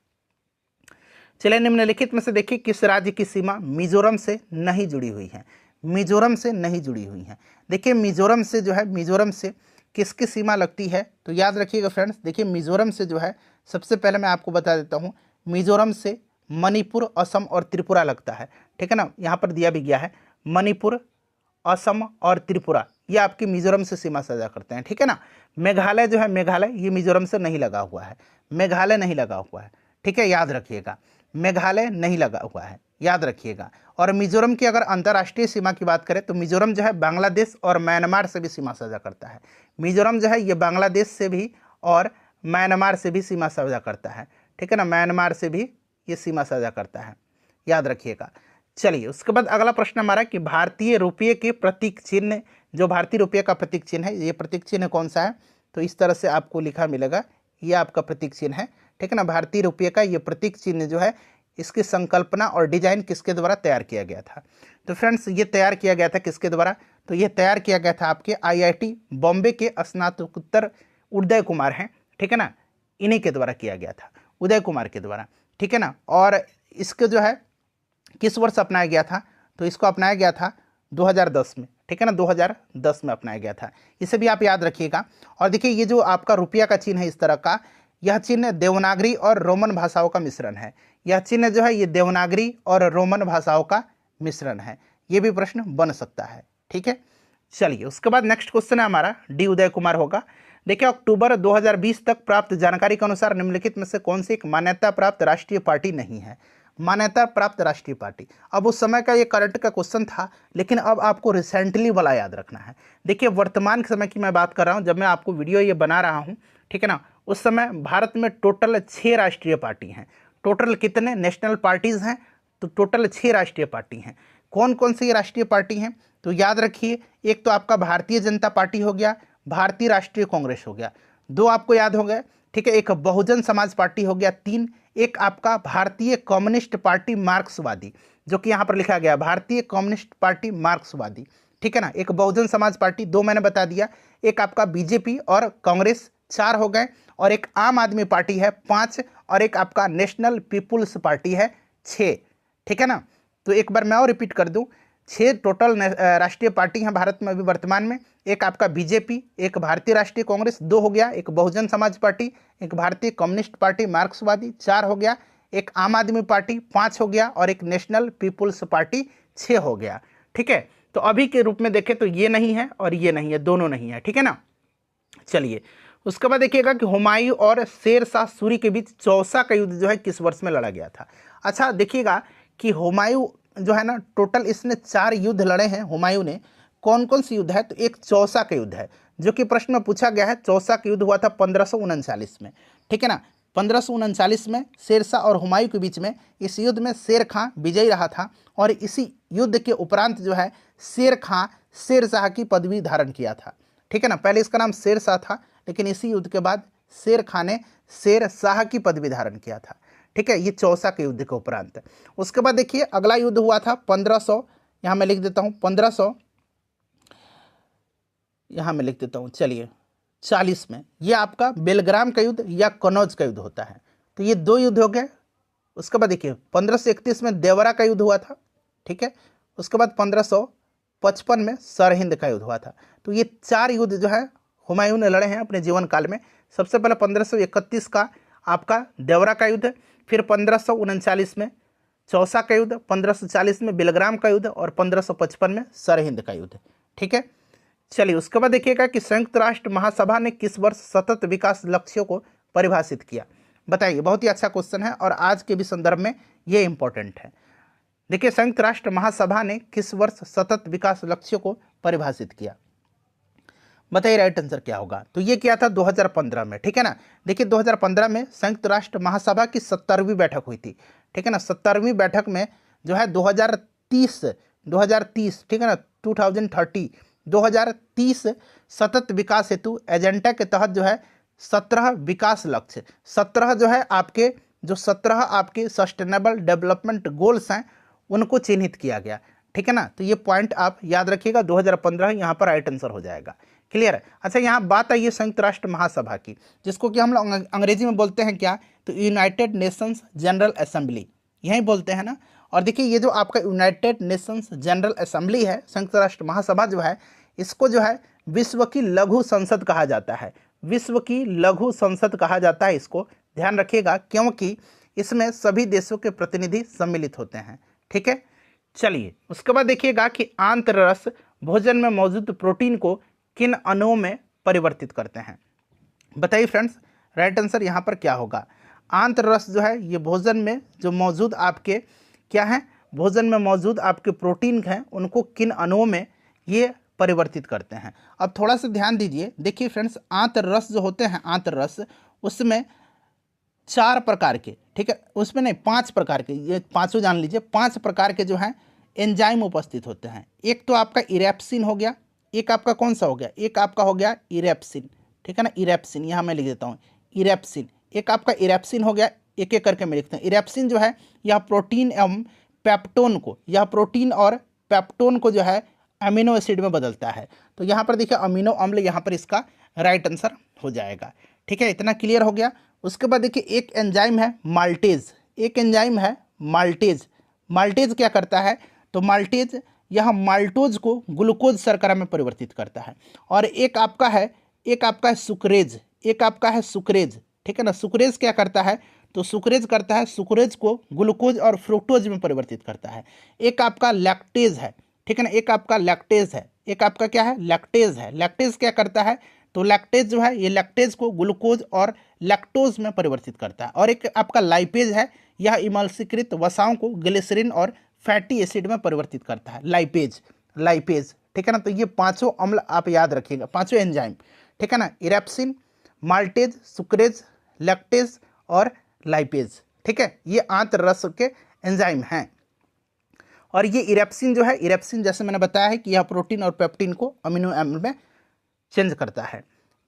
चलिए निम्नलिखित में से देखिए किस राज्य की सीमा मिजोरम से नहीं जुड़ी हुई है, मिजोरम से नहीं जुड़ी हुई है। देखिए मिजोरम से जो है, मिजोरम से किसकी सीमा लगती है, तो याद रखिएगा फ्रेंड्स। देखिए मिजोरम से जो है, सबसे पहले मैं आपको बता देता हूँ, मिजोरम से मणिपुर, असम और त्रिपुरा लगता है। ठीक है ना, यहाँ पर दिया भी गया है मणिपुर, असम और त्रिपुरा, ये आपकी मिजोरम से सीमा साझा करते हैं। ठीक है ना, मेघालय जो है, मेघालय ये मिजोरम से नहीं लगा हुआ है, मेघालय नहीं लगा हुआ है। ठीक है, याद रखिएगा, मेघालय नहीं लगा हुआ है, याद रखिएगा। और मिजोरम की अगर अंतर्राष्ट्रीय सीमा की बात करें तो मिजोरम जो है बांग्लादेश और म्यांमार से भी सीमा साझा करता है। मिजोरम जो है ये बांग्लादेश से भी और म्यांमार से भी सीमा साझा करता है। ठीक है ना, म्यांमार से भी ये सीमा साझा करता है, याद रखिएगा। चलिए उसके बाद अगला प्रश्न हमारा कि भारतीय रुपये के प्रतीक चिन्ह, जो भारतीय रुपये का प्रतीक चिन्ह है, ये प्रतीक चिन्ह कौन सा है, तो इस तरह से आपको लिखा मिलेगा, ये आपका प्रतीक चिन्ह है, ठीक है ना। भारतीय रुपये का ये प्रतीक चिन्ह जो है, इसकी संकल्पना और डिजाइन किसके द्वारा तैयार किया गया था? तो फ्रेंड्स ये तैयार किया गया था किसके द्वारा? तो ये तैयार किया गया था आपके IIT बॉम्बे के स्नातकोत्तर उदय कुमार हैं, ठीक है ना, इन्हीं के द्वारा किया गया था, उदय कुमार के द्वारा, ठीक है ना। और इसके जो है किस वर्ष अपनाया गया था? तो इसको अपनाया गया था 2010 में, ठीक है ना, 2010 में अपनाया गया था। इसे भी आप याद रखिएगा। और देखिए ये जो आपका रुपया का चिन्ह है इस तरह का, यह चिन्ह देवनागरी और रोमन भाषाओं का मिश्रण है। यह चिन्ह जो है ये देवनागरी और रोमन भाषाओं का मिश्रण है। ये भी प्रश्न बन सकता है, ठीक है। चलिए उसके बाद नेक्स्ट क्वेश्चन है हमारा, डी उदय कुमार होगा। देखिए अक्टूबर 2020 तक प्राप्त जानकारी के अनुसार निम्नलिखित में से कौन सी एक मान्यता प्राप्त राष्ट्रीय पार्टी नहीं है? मान्यता प्राप्त राष्ट्रीय पार्टी, अब उस समय का ये करंट का क्वेश्चन था, लेकिन अब आपको रिसेंटली वाला याद रखना है। देखिए वर्तमान समय की मैं बात कर रहा हूँ, जब मैं आपको वीडियो ये बना रहा हूँ, ठीक है ना, उस समय भारत में टोटल 6 राष्ट्रीय पार्टी हैं। टोटल कितने नेशनल पार्टीज हैं? तो टोटल 6 राष्ट्रीय पार्टी हैं। कौन कौन सी राष्ट्रीय पार्टी हैं? तो याद रखिए, एक तो आपका भारतीय जनता पार्टी हो गया, भारतीय राष्ट्रीय कांग्रेस हो गया, 2 आपको याद हो गए, ठीक है, एक बहुजन समाज पार्टी हो गया, 3 एक आपका भारतीय कम्युनिस्ट पार्टी मार्क्सवादी, जो कि यहाँ पर लिखा गया भारतीय कम्युनिस्ट पार्टी मार्क्सवादी, ठीक है ना, एक बहुजन समाज पार्टी, 2 मैंने बता दिया, एक आपका बीजेपी और कांग्रेस 4 हो गए, और एक आम आदमी पार्टी है 5, और एक आपका नेशनल पीपुल्स पार्टी है 6, ठीक है ना। तो एक बार मैं और रिपीट कर दूं, 6 टोटल राष्ट्रीय पार्टी हैं भारत में अभी वर्तमान में। एक आपका बीजेपी, एक भारतीय राष्ट्रीय कांग्रेस 2 हो गया, एक बहुजन समाज पार्टी, एक भारतीय कम्युनिस्ट पार्टी मार्क्सवादी 4 हो गया, एक आम आदमी पार्टी 5 हो गया, और एक नेशनल पीपुल्स पार्टी 6 हो गया, ठीक है। तो अभी के रूप में देखें तो ये नहीं है और ये नहीं है, दोनों नहीं है, ठीक है ना। चलिए उसके बाद देखिएगा कि हुमायूं और शेर शाह सूरी के बीच चौसा का युद्ध जो है किस वर्ष में लड़ा गया था? अच्छा देखिएगा कि हुमायूं जो है ना, टोटल इसने 4 युद्ध लड़े हैं हुमायूं ने। कौन कौन से युद्ध है? तो एक चौसा का युद्ध है, जो कि प्रश्न में पूछा गया है। चौसा का युद्ध हुआ था 1539 में, ठीक है ना। 1539 में शेर शाह और हुमायूं के बीच में, इस युद्ध में शेर खां विजयी रहा था, और इसी युद्ध के उपरांत जो है शेर खां शेर शाह की पदवी धारण किया था, ठीक है ना। पहले इसका नाम शेर शाह था, लेकिन इसी युद्ध के बाद शेर खां ने शेर शाह की पदवी धारण किया था, ठीक है। ये चौसा के युद्ध के उपरांत। उसके बाद देखिए अगला युद्ध हुआ था 1500, यहाँ मैं लिख देता हूँ 1500, यहाँ मैं लिख देता हूँ, चलिए 40 में, ये आपका बेलग्राम का युद्ध या कनौज का युद्ध होता है। तो ये 2 युद्ध हो गए। उसके बाद देखिए 1531 में देवरा का युद्ध हुआ था, ठीक है। उसके बाद 1555 में सरहिंद का युद्ध हुआ था। तो ये 4 युद्ध जो है हुमायूं ने लड़े हैं अपने जीवन काल में। सबसे पहले 1531 का आपका देवरा का युद्ध, फिर 1539 में चौसा का युद्ध, 1540 में बेलग्राम का युद्ध, और 1555 में सरहिंद का युद्ध, ठीक है। चलिए उसके बाद देखिएगा कि संयुक्त राष्ट्र महासभा ने किस वर्ष सतत विकास लक्ष्यों को परिभाषित किया? बताइए, बहुत ही अच्छा क्वेश्चन है और आज के भी संदर्भ में ये इंपॉर्टेंट है। देखिए संयुक्त राष्ट्र महासभा ने किस वर्ष सतत विकास लक्ष्यों को परिभाषित किया? बताइए राइट आंसर क्या होगा? तो ये किया था 2015 में, ठीक है ना। देखिए 2015 में संयुक्त राष्ट्र महासभा की 70वीं बैठक हुई थी, ठीक है ना। 70वीं बैठक में जो है 2030, ठीक है ना, 2030 सतत विकास हेतु एजेंडा के तहत जो है 17 विकास लक्ष्य, 17 जो है आपके, जो 17 आपके सस्टेनेबल डेवलपमेंट गोल्स हैं उनको चिन्हित किया गया, ठीक है ना। तो ये पॉइंट आप याद रखिएगा, 2015 यहाँ पर राइट आंसर हो जाएगा। क्लियर है? अच्छा यहाँ बात आई है संयुक्त राष्ट्र महासभा की, जिसको कि हम लोग अंग्रेजी में बोलते हैं क्या? तो यूनाइटेड नेशंस जनरल असेंबली, यही बोलते हैं ना। और देखिए ये जो आपका यूनाइटेड नेशंस जनरल असेंबली है, संयुक्त राष्ट्र महासभा जो है, इसको जो है विश्व की लघु संसद कहा जाता है। विश्व की लघु संसद कहा जाता है इसको, ध्यान रखिएगा, क्योंकि इसमें सभी देशों के प्रतिनिधि सम्मिलित होते हैं, ठीक है। चलिए उसके बाद देखिएगा कि आंतररस भोजन में मौजूद प्रोटीन को किन अणुओं में परिवर्तित करते हैं? बताइए फ्रेंड्स, राइट आंसर यहाँ पर क्या होगा? आंतररस जो है ये भोजन में जो मौजूद आपके क्या है, भोजन में मौजूद आपके प्रोटीन हैं, उनको किन अणुओं में ये परिवर्तित करते हैं? अब थोड़ा सा ध्यान दीजिए। देखिए फ्रेंड्स, आंतररस जो होते हैं, आंतररस उसमें 4 प्रकार के, ठीक है, उसमें नहीं 5 प्रकार के, ये पांचों जान लीजिए, 5 प्रकार के जो हैं एंजाइम उपस्थित होते हैं। एक तो आपका इरेप्सिन हो गया, एक आपका कौन सा हो गया? एक आपका हो गया इरेप्सिन, ठीक है ना। इरेप्सिन यहाँ मैं लिख देता हूँ, इरेप्सिन एक आपका इरेप्सिन हो गया, एक एक करके मैं लिखता हूँ। इरेप्सिन जो है यह प्रोटीन एवं पेप्टोन को, यह प्रोटीन और पेप्टोन को जो है अमीनो एसिड में बदलता है। तो यहाँ पर देखिए अमीनो अम्ल यहाँ पर इसका राइट आंसर हो जाएगा। ठीक है, इतना क्लियर हो गया। उसके बाद देखिए एक एंजाइम है माल्टेज, एक एंजाइम है माल्टेज। माल्टेज क्या करता है, तो माल्टेज यह माल्टोज को ग्लूकोज शर्करा में परिवर्तित करता है। और एक आपका है सुक्रेज, एक आपका है सुक्रेज। ठीक है ना, सुक्रेज क्या करता है, तो सुक्रेज करता है, सुक्रेज को ग्लूकोज और फ्रुक्टोज में परिवर्तित करता है। एक आपका लैक्टेज है, ठीक है ना, एक आपका लैक्टेज है, एक आपका क्या है, लैक्टेज है। लैक्टेज क्या करता है, तो लैक्टेज जो है ये लैक्टेज को ग्लूकोज और लैक्टोज में परिवर्तित करता है। और एक आपका लाइपेज है, यह इमल्सीकृत वसाओं को ग्लिसरीन और फैटी एसिड में परिवर्तित करता है। लाइपेज, लाइपेज, ठीक है ना। तो ये पांचों अम्ल आप याद रखिएगा, पांचों एंजाइम, ठीक है ना, इरेप्सिन, माल्टेज, सुक्रेज, लैक्टेज और लाइपेज। ठीक है, ये आंत्र रस के एंजाइम हैं। और ये इरेप्सिन जो है, इरेप्सिन जैसे मैंने बताया है कि यह प्रोटीन और पेप्टिन को अमीनो एसिड में चेंज करता है।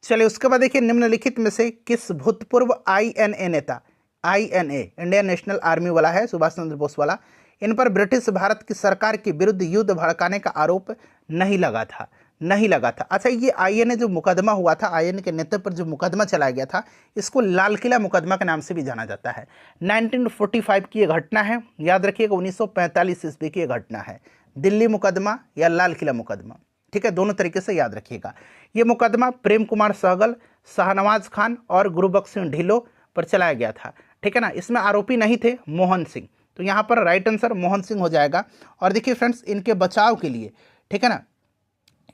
चलिए उसके बाद देखिए निम्नलिखित में से किस भूतपूर्व INA नेता, INA इंडियन नेशनल आर्मी वाला है, सुभाष चंद्र बोस वाला, इन पर ब्रिटिश भारत की सरकार के विरुद्ध युद्ध भड़काने का आरोप नहीं लगा था, नहीं लगा था। अच्छा, ये INA जो मुकदमा हुआ था, INA के नेता पर जो मुकदमा चलाया गया था, इसको लाल किला मुकदमा के नाम से भी जाना जाता है। 1945 की ये घटना है, याद रखिएगा 1945 ईस्वी की ये घटना है। दिल्ली मुकदमा या लाल किला मुकदमा, ठीक है, दोनों तरीके से याद रखिएगा। ये मुकदमा प्रेम कुमार सहगल, शाहनवाज खान और गुरुबख्श सिंह ढिल्लों पर चलाया गया था। ठीक है ना, इसमें आरोपी नहीं थे मोहन सिंह, तो यहाँ पर राइट आंसर मोहन सिंह हो जाएगा। और देखिए फ्रेंड्स, इनके बचाव के लिए, ठीक है ना,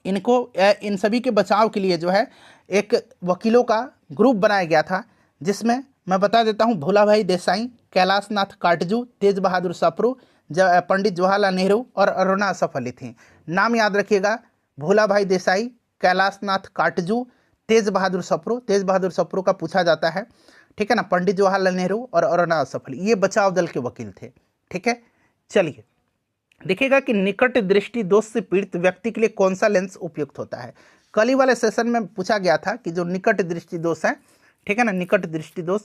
इनको इन सभी के बचाव के लिए जो है एक वकीलों का ग्रुप बनाया गया था, जिसमें मैं बता देता हूँ भोलाभाई देसाई, कैलाश नाथ काटजू, तेज बहादुर सप्रू, पंडित जवाहरलाल नेहरू और अरुणा असफ अली थी। नाम याद रखिएगा, भोलाभाई देसाई, कैलाश नाथ काटजू, तेज बहादुर सप्रू, तेज बहादुर सप्रू का पूछा जाता है, ठीक है ना, पंडित जवाहरलाल नेहरू और अरुणा असफ अली, ये बचाव दल के वकील थे। ठीक है, चलिए देखिएगा कि निकट दृष्टि दोष से पीड़ित व्यक्ति के लिए कौन सा लेंस उपयुक्त होता है। कल ही वाले सेशन में पूछा गया था कि जो निकट दृष्टि दोष है, ठीक है ना, निकट दृष्टि दोष,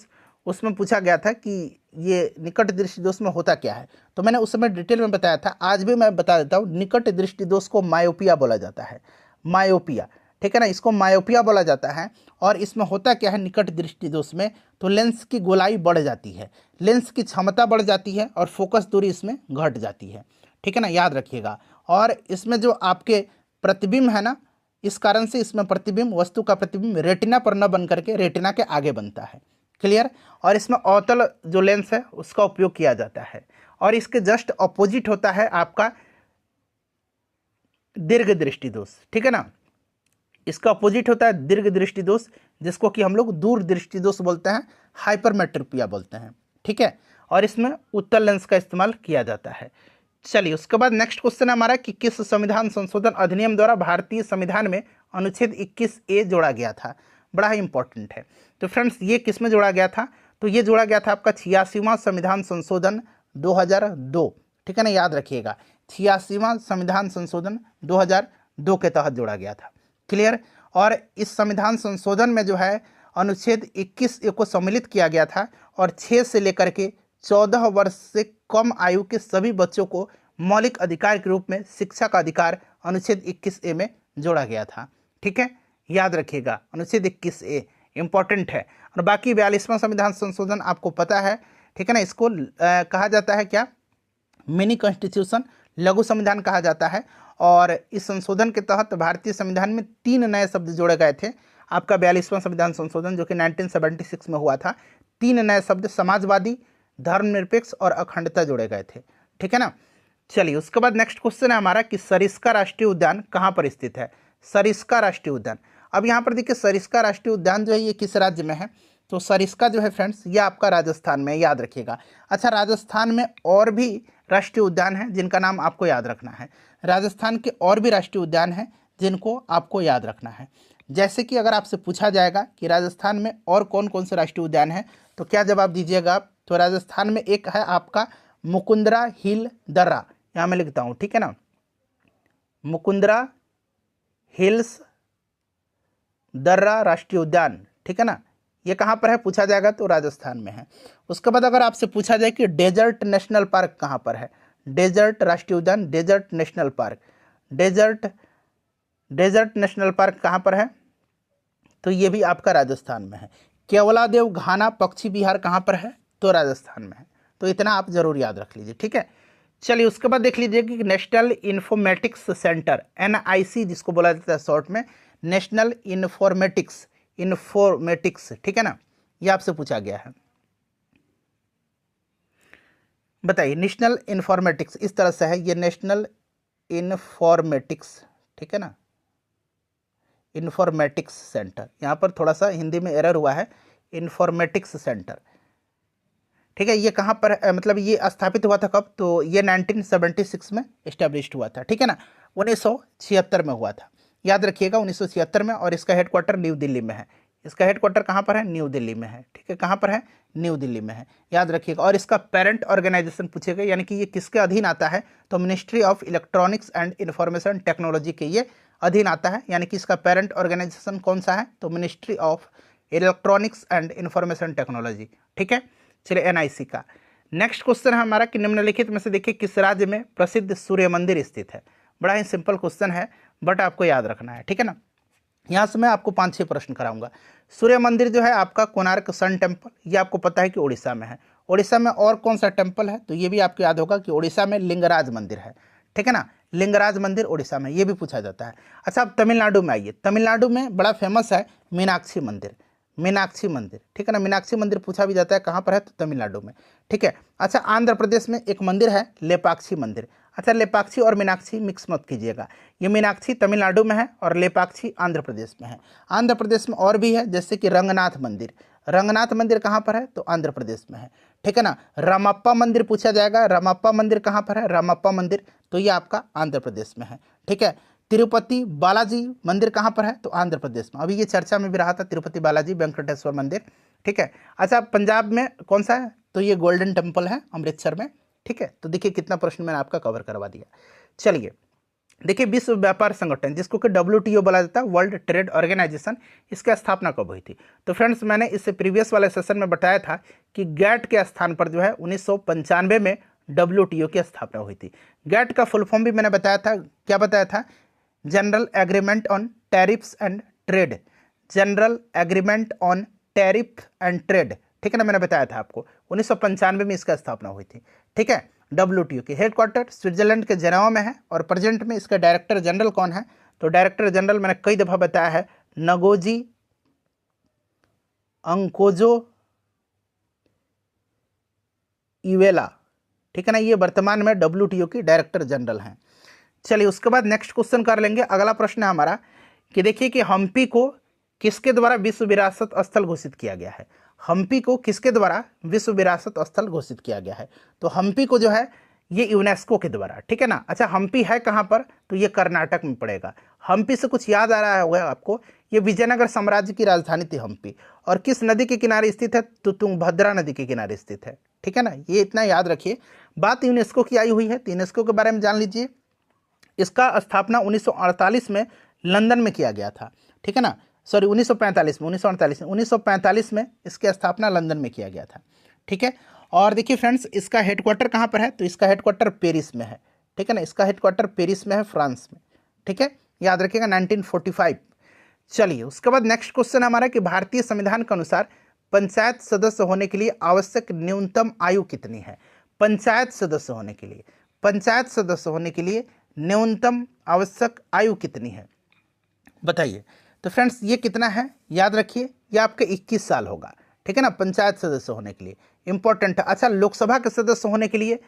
उसमें पूछा गया था कि ये निकट दृष्टि दोष में होता क्या है, तो मैंने उस समय डिटेल में बताया था। आज भी मैं बता देता हूँ, निकट दृष्टि दोष को मायोपिया बोला जाता है, मायोपिया, ठीक है ना, इसको मायोपिया बोला जाता है। और इसमें होता क्या है निकट दृष्टि दोष में, तो लेंस की गोलाई बढ़ जाती है, लेंस की क्षमता बढ़ जाती है और फोकस दूरी इसमें घट जाती है। ठीक है ना, याद रखिएगा। और इसमें जो आपके प्रतिबिंब है ना, इस कारण से इसमें प्रतिबिंब, वस्तु का प्रतिबिंब रेटिना पर न बन करके रेटिना के आगे बनता है। क्लियर। और इसमें अवतल जो लेंस है उसका उपयोग किया जाता है। और इसके जस्ट अपोजिट होता है आपका दीर्घ दृष्टि दोष, ठीक है ना, इसका अपोजिट होता है दीर्घ दृष्टि दोष, जिसको कि हम लोग दूर दृष्टि दोष बोलते हैं, हाइपरमेट्रोपिया बोलते हैं। ठीक है, और इसमें उत्तल लेंस का इस्तेमाल किया जाता है। चलिए उसके बाद नेक्स्ट क्वेश्चन है हमारा कि किस संविधान संशोधन अधिनियम द्वारा भारतीय संविधान में अनुच्छेद 21A जोड़ा गया था। बड़ा ही इंपॉर्टेंट है। तो फ्रेंड्स, ये किस में जोड़ा गया था, तो ये जोड़ा गया था आपका 86वां संविधान संशोधन 2002, ठीक है ना, याद रखिएगा 86वां संविधान संशोधन 2002 के तहत जोड़ा गया था। क्लियर। और इस संविधान संशोधन में जो है अनुच्छेद 21A को सम्मिलित किया गया था और 6 से लेकर के 14 वर्ष से कम आयु के सभी बच्चों को मौलिक अधिकार के रूप में शिक्षा का अधिकार अनुच्छेद 21A में जोड़ा गया था। ठीक है, याद रखिएगा अनुच्छेद 21A इंपॉर्टेंट है। और बाकी 42वां संविधान संशोधन आपको पता है, ठीक है ना, इसको कहा जाता है क्या, मिनी कॉन्स्टिट्यूशन, लघु संविधान कहा जाता है। और इस संशोधन के तहत भारतीय संविधान में 3 नए शब्द जोड़े गए थे। आपका 42वां संविधान संशोधन जो कि 1976 में हुआ था, 3 नए शब्द समाजवादी, धर्मनिरपेक्ष और अखंडता जोड़े गए थे। ठीक है ना। चलिए उसके बाद नेक्स्ट क्वेश्चन है हमारा कि सरिस्का राष्ट्रीय उद्यान कहाँ पर स्थित है। सरिस्का राष्ट्रीय उद्यान, अब यहाँ पर देखिए सरिस्का राष्ट्रीय उद्यान जो है ये किस राज्य में है, तो सरिस्का जो है फ्रेंड्स ये आपका राजस्थान में, याद रखिएगा। अच्छा, राजस्थान में और भी राष्ट्रीय उद्यान हैं जिनका नाम आपको याद रखना है। राजस्थान के और भी राष्ट्रीय उद्यान हैं जिनको आपको याद रखना है। जैसे कि अगर आपसे पूछा जाएगा कि राजस्थान में और कौन कौन से राष्ट्रीय उद्यान हैं, तो क्या जवाब दीजिएगा आप, तो राजस्थान में एक है आपका मुकुंदरा हिल दर्रा, यहाँ मैं लिखता हूँ, ठीक है ना, मुकुंदरा हिल्स दर्रा राष्ट्रीय उद्यान, ठीक है ना, ये कहाँ पर है पूछा जाएगा तो राजस्थान में है। उसके बाद अगर आपसे पूछा जाए कि डेजर्ट नेशनल पार्क कहाँ पर है, डेजर्ट राष्ट्रीय उद्यान, desert national park, desert national park कहाँ पर है, तो ये भी आपका राजस्थान में है। केवलादेव घाना पक्षी विहार कहाँ पर है, तो राजस्थान में है। तो इतना आप जरूर याद रख लीजिए, ठीक है। चलिए उसके बाद देख लीजिए कि नेशनल इन्फॉर्मेटिक्स सेंटर, NIC जिसको बोला जाता है शॉर्ट में, नेशनल इन्फॉर्मेटिक्स, ठीक है ना, ये आपसे पूछा गया है। बताइए, नेशनल इन्फॉर्मेटिक्स इस तरह से है, ये नेशनल इन्फॉर्मेटिक्स, ठीक है ना, इन्फॉर्मेटिक्स सेंटर, यहाँ पर थोड़ा सा हिंदी में एरर हुआ है, इन्फॉर्मेटिक्स सेंटर, ठीक है। ये कहाँ पर मतलब ये स्थापित हुआ था कब, तो ये 1976 में इस्टेब्लिश्ड हुआ था, ठीक है ना, 1976 में हुआ था, याद रखिएगा 1976 में। और इसका हेडक्वार्टर न्यू दिल्ली में है। इसका हेडक्वार्टर कहाँ पर है, न्यू दिल्ली में है, ठीक है, कहाँ पर है, न्यू दिल्ली में है, याद रखिएगा। और इसका पेरेंट ऑर्गेनाइजेशन पूछेगा, यानी कि ये किसके अधीन आता है, तो ministry of electronics and information technology के ये अधीन आता है, यानी कि इसका पेरेंट ऑर्गेनाइजेशन कौन सा है, तो ministry of electronics and information technology, ठीक है। चलिए NIC का नेक्स्ट क्वेश्चन है हमारा कि निम्नलिखित में से देखिए किस राज्य में प्रसिद्ध सूर्य मंदिर स्थित है। बड़ा ही सिंपल क्वेश्चन है, बट आपको याद रखना है, ठीक है ना। यहाँ से मैं आपको 5-6 प्रश्न कराऊंगा। सूर्य मंदिर जो है आपका कोणार्क सन टेम्पल, ये आपको पता है कि उड़ीसा में है। उड़ीसा में और कौन सा टेम्पल है, तो ये भी आपको याद होगा कि उड़ीसा में लिंगराज मंदिर है, ठीक है ना, लिंगराज मंदिर उड़ीसा में, ये भी पूछा जाता है। अच्छा, अब तमिलनाडु में आइए। तमिलनाडु में बड़ा फेमस है मीनाक्षी मंदिर, मीनाक्षी मंदिर, ठीक है ना, मीनाक्षी मंदिर पूछा भी जाता है, कहाँ पर है, तो तमिलनाडु में, ठीक है। अच्छा, आंध्र प्रदेश में एक मंदिर है लेपाक्षी मंदिर। अच्छा, लेपाक्षी और मीनाक्षी मिक्स मत कीजिएगा, ये मीनाक्षी तमिलनाडु में है और लेपाक्षी आंध्र प्रदेश में है। आंध्र प्रदेश में और भी है, जैसे कि रंगनाथ मंदिर, रंगनाथ मंदिर कहाँ पर है, तो आंध्र प्रदेश में है, ठीक है ना। रामप्पा मंदिर पूछा जाएगा, रामप्पा मंदिर कहाँ पर है, रामप्पा मंदिर, तो ये आपका आंध्र प्रदेश में है, ठीक है। तिरुपति बालाजी मंदिर कहाँ पर है, तो आंध्र प्रदेश में, अभी ये चर्चा में भी रहा था, तिरुपति बालाजी वेंकटेश्वर मंदिर, ठीक है। अच्छा, पंजाब में कौन सा है, तो ये गोल्डन टेम्पल है अमृतसर में, ठीक है। तो देखिए कितना प्रश्न मैंने आपका कवर करवा दिया। चलिए देखिए, विश्व व्यापार संगठन जिसको कि WTO बोला जाता है, वर्ल्ड ट्रेड ऑर्गेनाइजेशन, इसकी स्थापना कब हुई थी, तो फ्रेंड्स मैंने इससे प्रीवियस वाले सेशन में बताया था कि गैट के स्थान पर जो है 1995 में WTO की स्थापना हुई थी। गैट का फुल फॉर्म भी मैंने बताया था, क्या बताया था, general agreement on tariffs and trade, general agreement on tariff and trade, ठीक है ना, मैंने बताया था आपको 1995 में इसका स्थापना हुई थी, ठीक है। WTO की हेडक्वार्टर स्विट्जरलैंड के जेनेवा में है और प्रेजेंट में इसका डायरेक्टर जनरल कौन है, तो डायरेक्टर जनरल मैंने कई दफ़ा बताया है, नगोजी अंकोजो इवेला, ठीक है ना, ये वर्तमान में WTO की डायरेक्टर जनरल हैं। चलिए उसके बाद नेक्स्ट क्वेश्चन कर लेंगे। अगला प्रश्न है हमारा कि देखिए कि हम्पी को किसके द्वारा विश्व विरासत स्थल घोषित किया गया है, हम्पी को किसके द्वारा विश्व विरासत स्थल घोषित किया गया है, तो हम्पी को जो है ये यूनेस्को के द्वारा, ठीक है ना। अच्छा, हम्पी है कहाँ पर, तो ये कर्नाटक में पड़ेगा। हम्पी से कुछ याद आ रहा होगा आपको, ये विजयनगर साम्राज्य की राजधानी थी हम्पी, और किस नदी के किनारे स्थित है, तो तुंगभद्रा नदी के किनारे स्थित है, ठीक है ना, ये इतना याद रखिए। बात यूनेस्को की आई हुई है, तो यूनेस्को के बारे में जान लीजिए। इसका स्थापना 1948 में लंदन में किया गया था, ठीक है ना, सॉरी 1945 में, 1945 में इसकी स्थापना लंदन में किया गया था, ठीक है। और देखिए फ्रेंड्स, इसका हेडक्वार्टर कहाँ पर है, तो इसका हेडक्वार्टर पेरिस में है, ठीक है ना, इसका हेडक्वार्टर पेरिस में है, फ्रांस में, ठीक है, याद रखिएगा 1945। चलिए उसके बाद नेक्स्ट क्वेश्चन हमारा कि भारतीय संविधान के अनुसार पंचायत सदस्य होने के लिए आवश्यक न्यूनतम आयु कितनी है, पंचायत सदस्य होने के लिए, पंचायत सदस्य होने के लिए न्यूनतम आवश्यक आयु कितनी है, बताइए। तो फ्रेंड्स ये कितना है, याद रखिए, ये आपके 21 साल होगा, ठीक है ना, पंचायत सदस्य होने के लिए, इंपॉर्टेंट है। अच्छा, लोकसभा के सदस्य होने के लिए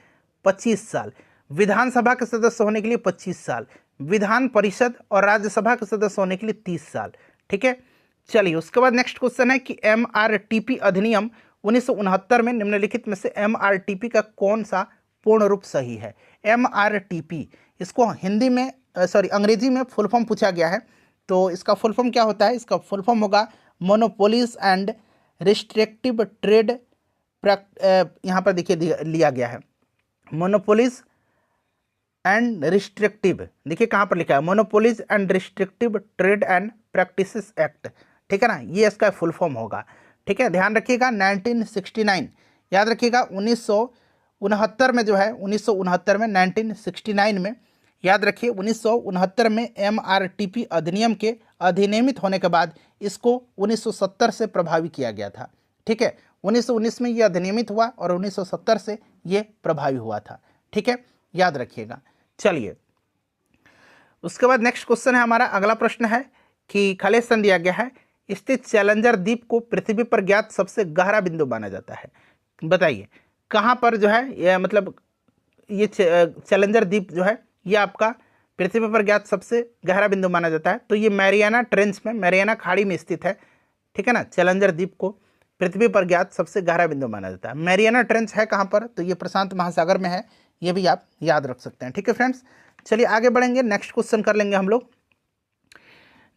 25 साल, विधानसभा के सदस्य होने के लिए 25 साल, विधान परिषद और राज्यसभा के सदस्य होने के लिए 30 साल, ठीक है। चलिए उसके बाद नेक्स्ट क्वेश्चन है कि MRTP अधिनियम 1969 में निम्नलिखित में से MRTP का कौन सा पूर्ण रूप सही है। MRTP इसको हिंदी में अंग्रेजी में फुल फॉर्म पूछा गया है, तो इसका फुल फॉर्म क्या होता है, इसका फुल फॉर्म होगा मोनोपोलीज एंड रिस्ट्रिक्टिव ट्रेड, यहाँ पर देखिए लिया गया है, मोनोपोलीज एंड रिस्ट्रिक्टिव, देखिए कहाँ पर लिखा है, monopolies and restrictive trade and practices act, ठीक है ना, ये इसका फुल फॉर्म होगा। ठीक है, ध्यान रखिएगा 1969, याद रखिएगा 1969 में जो है, 1969 में, 1969 में, याद रखिए 1969 में MRTP अधिनियम के अधिनियमित होने के बाद इसको 1970 से प्रभावी किया गया था। ठीक है, 1919 में ये अधिनियमित हुआ और 1970 से ये प्रभावी हुआ था। ठीक है, याद रखिएगा। चलिए उसके बाद नेक्स्ट क्वेश्चन है हमारा, अगला प्रश्न है कि खाली स्थान दिया गया है, स्थित चैलेंजर द्वीप को पृथ्वी पर ज्ञात सबसे गहरा बिंदु माना जाता है। बताइए कहाँ पर जो है, ये मतलब ये चैलेंजर द्वीप जो है ये आपका पृथ्वी पर ज्ञात सबसे गहरा बिंदु माना जाता है। तो ये मैरियाना ट्रेंच में, मैरियाना खाड़ी में स्थित है। ठीक है ना, चैलेंजर द्वीप को पृथ्वी पर ज्ञात सबसे गहरा बिंदु माना जाता है। मैरियाना ट्रेंच है कहाँ पर, तो ये प्रशांत महासागर में है, ये भी आप याद रख सकते हैं। ठीक है फ्रेंड्स, चलिए आगे बढ़ेंगे, नेक्स्ट क्वेश्चन कर लेंगे हम लोग।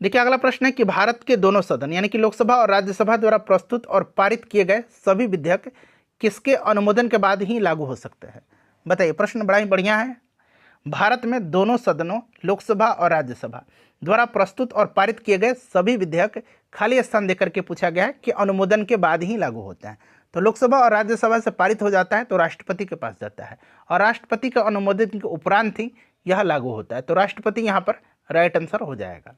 देखिए अगला प्रश्न है कि भारत के दोनों सदन यानी कि लोकसभा और राज्यसभा द्वारा प्रस्तुत और पारित किए गए सभी विधेयक किसके अनुमोदन के बाद ही लागू हो सकते हैं। बताइए, प्रश्न बड़ा ही बढ़िया है। भारत में दोनों सदनों लोकसभा और राज्यसभा द्वारा प्रस्तुत और पारित किए गए सभी विधेयक खाली स्थान देकर के पूछा गया है कि अनुमोदन के बाद ही लागू होते हैं। तो लोकसभा और राज्यसभा से पारित हो जाता है तो राष्ट्रपति के पास जाता है और राष्ट्रपति के अनुमोदन के उपरांत ही यह लागू होता है। तो राष्ट्रपति यहाँ पर राइट आंसर हो जाएगा।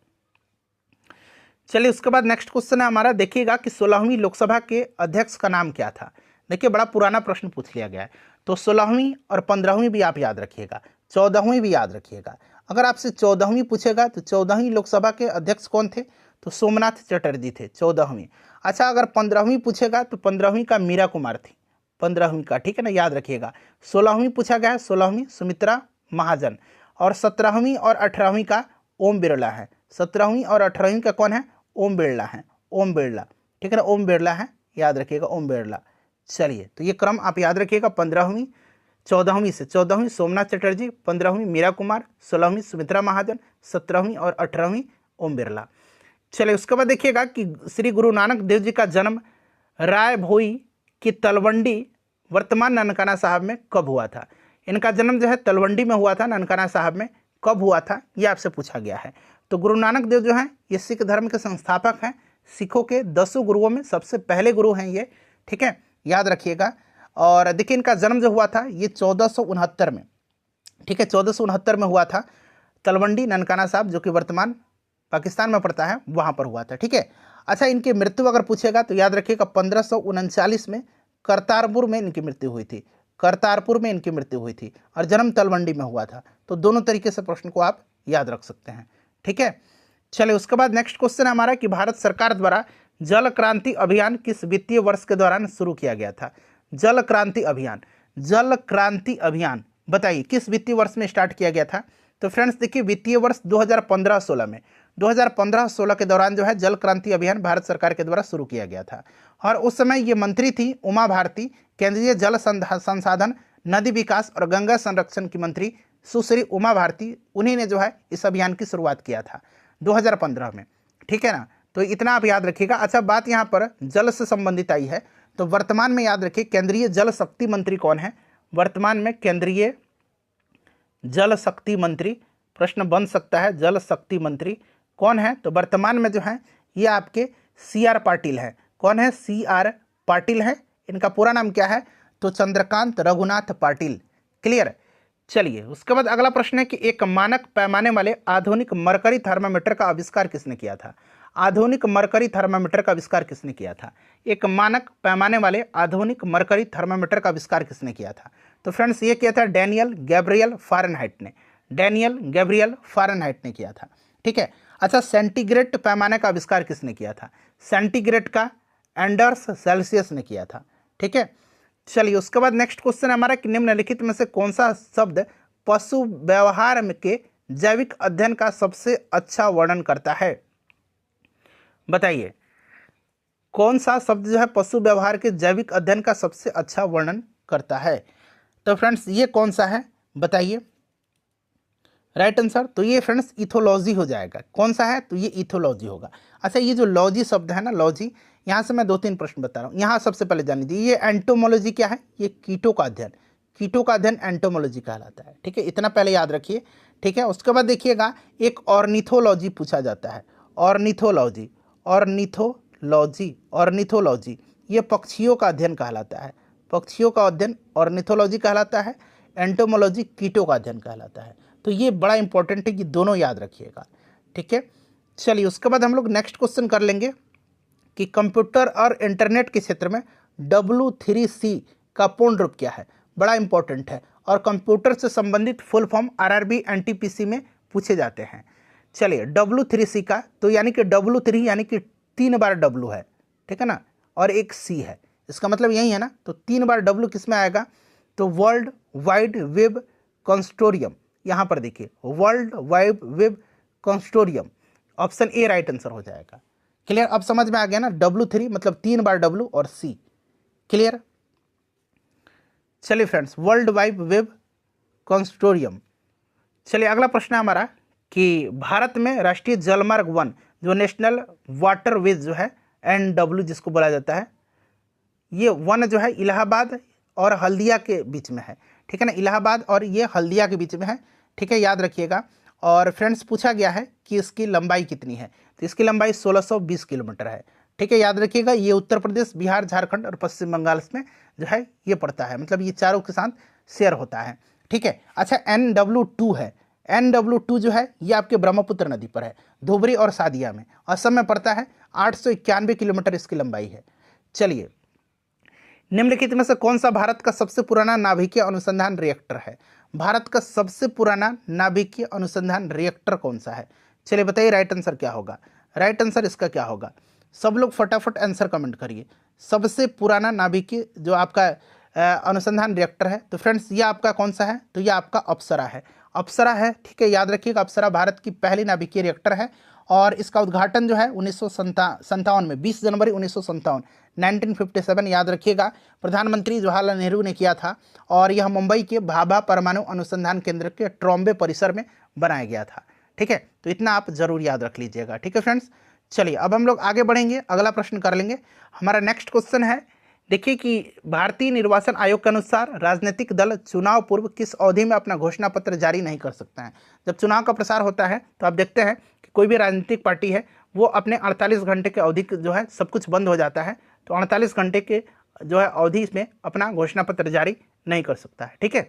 चलिए उसके बाद नेक्स्ट क्वेश्चन है हमारा, देखिएगा कि 16वीं लोकसभा के अध्यक्ष का नाम क्या था। देखिए बड़ा पुराना प्रश्न पूछ लिया गया है, तो 16वीं और 15वीं भी आप याद रखिएगा, 14वीं भी याद रखिएगा। अगर आपसे 14वीं पूछेगा तो 14वीं लोकसभा के अध्यक्ष कौन थे, तो सोमनाथ चटर्जी थे 14वीं। अच्छा, अगर 15वीं पूछेगा तो 15वीं का मीरा कुमार थी, 15वीं का, ठीक है ना, याद रखिएगा। 16वीं पूछा गया है, 16वीं सुमित्रा महाजन, और 17वीं और 18वीं का ओम बिरला है। 17वीं और 18वीं का कौन है, ओम बिरला है, ओम बिरला, ठीक है ना, ओम बिरला है, याद रखिएगा ओम बिरला। चलिए तो ये क्रम आप याद रखिएगा, 15वीं 14वीं से 14वीं सोमनाथ चटर्जी, 15वीं मीरा कुमार, 16वीं सुमित्रा महाजन, 17वीं और 18वीं ओम बिरला। चलिए उसके बाद देखिएगा कि श्री गुरु नानक देव जी का जन्म राय भोई की तलवंडी वर्तमान ननकाना साहब में कब हुआ था। इनका जन्म जो है तलवंडी में हुआ था, ननकाना साहब में कब हुआ था, ये आपसे पूछा गया है। तो गुरु नानक देव जो हैं ये सिख धर्म के संस्थापक हैं, सिखों के 10 गुरुओं में सबसे पहले गुरु हैं ये, ठीक है, याद रखिएगा। और देखिए इनका जन्म जो हुआ था ये 1469 में, ठीक है, 1469 में हुआ था, तलवंडी ननकाना साहब जो कि वर्तमान पाकिस्तान में पड़ता है वहाँ पर हुआ था, ठीक है। अच्छा, इनकी मृत्यु अगर पूछेगा तो याद रखिएगा 1539 में करतारपुर में इनकी मृत्यु हुई थी, करतारपुर में इनकी मृत्यु हुई थी, और जन्म तलवंडी में हुआ था। तो दोनों तरीके से प्रश्न को आप याद रख सकते हैं, ठीक है। चलिए उसके बाद नेक्स्ट क्वेश्चन है हमारा कि भारत सरकार द्वारा जल क्रांति अभियान किस वित्तीय वर्ष के दौरान शुरू किया गया था। जल क्रांति अभियान, जल क्रांति अभियान बताइए किस वित्तीय वर्ष में स्टार्ट किया गया था। तो फ्रेंड्स देखिए वित्तीय वर्ष 2015-16 में, 2015-16 के दौरान जो है जल क्रांति अभियान भारत सरकार के द्वारा शुरू किया गया था। और उस समय ये मंत्री थी उमा भारती, केंद्रीय जल संसाधन, नदी विकास और गंगा संरक्षण की मंत्री सुश्री उमा भारती, उन्हीं ने जो है इस अभियान की शुरुआत किया था 2015 में, ठीक है ना। तो इतना आप याद रखिएगा। अच्छा, बात यहाँ पर जल से संबंधित आई है तो वर्तमान में याद रखिए केंद्रीय जल शक्ति मंत्री कौन है। वर्तमान में केंद्रीय जल शक्ति मंत्री, प्रश्न बन सकता है, जल शक्ति मंत्री कौन है, तो वर्तमान में जो है ये आपके CR पाटिल है। कौन है, CR पाटिल है। इनका पूरा नाम क्या है, तो चंद्रकांत रघुनाथ पाटिल, क्लियर। चलिए उसके बाद अगला प्रश्न है कि एक मानक पैमाने वाले आधुनिक मरकरी थर्मामीटर का आविष्कार किसने किया था। आधुनिक मरकरी थर्मामीटर का आविष्कार किसने किया था। एक मानक पैमाने वाले आधुनिक मरकरी थर्मामीटर का आविष्कार किसने किया था। तो फ्रेंड्स ये किया था डैनियल गैब्रियल फारेनहाइट ने, डैनियल गैब्रियल फारेनहाइट ने किया था, ठीक है। अच्छा, सेंटीग्रेड पैमाने का आविष्कार किसने किया था। सेंटीग्रेड का एंडर्स सेल्सियस ने किया था, ठीक है। चलिए उसके बाद नेक्स्ट क्वेश्चन हमारा कि निम्नलिखित में से कौन सा शब्द पशु व्यवहार के जैविक अध्ययन का सबसे अच्छा वर्णन करता है। बताइए कौन सा शब्द जो है पशु व्यवहार के जैविक अध्ययन का सबसे अच्छा वर्णन करता है। तो फ्रेंड्स ये कौन सा है बताइए, राइट आंसर। तो ये फ्रेंड्स इथोलॉजी हो जाएगा। कौन सा है, तो ये इथोलॉजी होगा। अच्छा, ये जो लॉजी शब्द है ना, लॉजी, यहाँ से मैं 2-3 प्रश्न बता रहा हूँ। यहाँ सबसे पहले जान लीजिए ये एंटोमोलॉजी क्या है, ये कीटों का अध्ययन, कीटों का अध्ययन एंटोमोलॉजी कहलाता है। ठीक है, इतना पहले याद रखिए। ठीक है, उसके बाद देखिएगा एक ऑर्निथोलॉजी पूछा जाता है। ऑर्निथोलॉजी, ऑर्निथोलॉजी, ऑर्निथोलॉजी ये पक्षियों का अध्ययन कहलाता है। पक्षियों का अध्ययन ऑर्निथोलॉजी कहलाता है। एंटोमोलॉजी कीटों का अध्ययन कहलाता है। तो ये बड़ा इंपॉर्टेंट है कि दोनों याद रखिएगा। ठीक है, चलिए उसके बाद हम लोग नेक्स्ट क्वेश्चन कर लेंगे कि कंप्यूटर और इंटरनेट के क्षेत्र में W3C का पूर्ण रूप क्या है। बड़ा इंपॉर्टेंट है और कंप्यूटर से संबंधित फुल फॉर्म RRB NTPC में पूछे जाते हैं। चलिए W3C का तो यानी कि W3 यानी कि 3 बार W है, ठीक है ना, और एक C है, इसका मतलब यही है ना। तो 3 बार W किस में आएगा, तो वर्ल्ड वाइड वेब कंसोर्टियम। यहाँ पर देखिए world wide web consortium, option A right answer हो जाएगा। क्लियर, अब समझ में आ गया ना। W3 मतलब 3 बार W और C। क्लियर, चलिए friends, world wide web consortium. चलिए अगला प्रश्न है हमारा कि भारत में राष्ट्रीय जलमार्ग 1 जो नेशनल वाटरवेज जो है NW जिसको बोला जाता है, ये 1 जो है इलाहाबाद और हल्दिया के बीच में है। ठीक है ना, इलाहाबाद और ये हल्दिया के बीच में है। ठीक है, याद रखिएगा। और फ्रेंड्स पूछा गया है कि इसकी लंबाई कितनी है, तो इसकी लंबाई 1620 किलोमीटर है। ठीक है, याद रखिएगा। ये उत्तर प्रदेश, बिहार, झारखंड और पश्चिम बंगाल में जो है ये पड़ता है, मतलब ये चारों के साथ शेयर होता है। ठीक है, अच्छा NW2 है। NW2 जो है ये आपके ब्रह्मपुत्र नदी पर है, धुबरी और सादिया में, असम में पड़ता है। 891 किलोमीटर इसकी लंबाई है। चलिए, निम्नलिखित में से कौन सा भारत का सबसे पुराना नाभिकीय अनुसंधान रिएक्टर है। भारत का सबसे पुराना नाभिकीय अनुसंधान रिएक्टर कौन सा है, चलिए बताइए राइट आंसर क्या होगा। राइट आंसर इसका क्या होगा, सब लोग फटाफट आंसर कमेंट करिए। सबसे पुराना नाभिकीय जो आपका अनुसंधान रिएक्टर है, तो फ्रेंड्स ये आपका कौन सा है, तो ये आपका अप्सरा है। अप्सरा है, ठीक है, याद रखिएगा। अप्सरा भारत की पहली नाभिकीय रिएक्टर है और इसका उद्घाटन जो है 1957 में, 20 जनवरी 1957 1957 याद रखिएगा, प्रधानमंत्री जवाहरलाल नेहरू ने किया था। और यह मुंबई के भाभा परमाणु अनुसंधान केंद्र के ट्रॉम्बे परिसर में बनाया गया था। ठीक है, तो इतना आप जरूर याद रख लीजिएगा। ठीक है फ्रेंड्स, चलिए अब हम लोग आगे बढ़ेंगे, अगला प्रश्न कर लेंगे। हमारा नेक्स्ट क्वेश्चन है, देखिए कि भारतीय निर्वाचन आयोग के अनुसार राजनीतिक दल चुनाव पूर्व किस अवधि में अपना घोषणा पत्र जारी नहीं कर सकते हैं। जब चुनाव का प्रसार होता है तो आप देखते हैं कि कोई भी राजनीतिक पार्टी है वो अपने 48 घंटे के अवधि जो है सब कुछ बंद हो जाता है, तो 48 घंटे के जो है अवधि में अपना घोषणा पत्र जारी नहीं कर सकता है। ठीक है,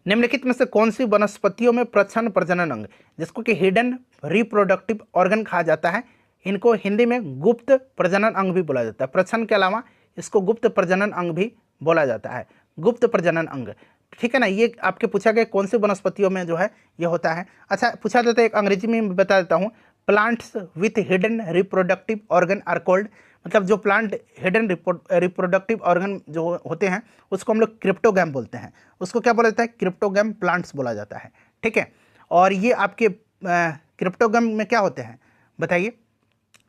निम्नलिखित में से कौन सी वनस्पतियों में प्रच्छन्न प्रजनन अंग, जिसको कि हिडन रिप्रोडक्टिव ऑर्गन कहा जाता है, इनको हिंदी में गुप्त प्रजनन अंग भी बोला जाता है। प्रच्छन्न के अलावा इसको गुप्त प्रजनन अंग भी बोला जाता है, गुप्त प्रजनन अंग। ठीक है ना, ये आपके पूछा गया कौन सी वनस्पतियों में जो है ये होता है। अच्छा, पूछा जाता है, एक अंग्रेजी में बता देता हूँ, plants with hidden reproductive organ are called, मतलब जो प्लांट हिडन रिप्रोडक्टिव ऑर्गन जो होते हैं उसको हम लोग क्रिप्टोगैम बोलते हैं। उसको क्या बोला जाता है, क्रिप्टोगैम प्लांट्स बोला जाता है। ठीक है, और ये आपके क्रिप्टोगैम में क्या होते हैं बताइए।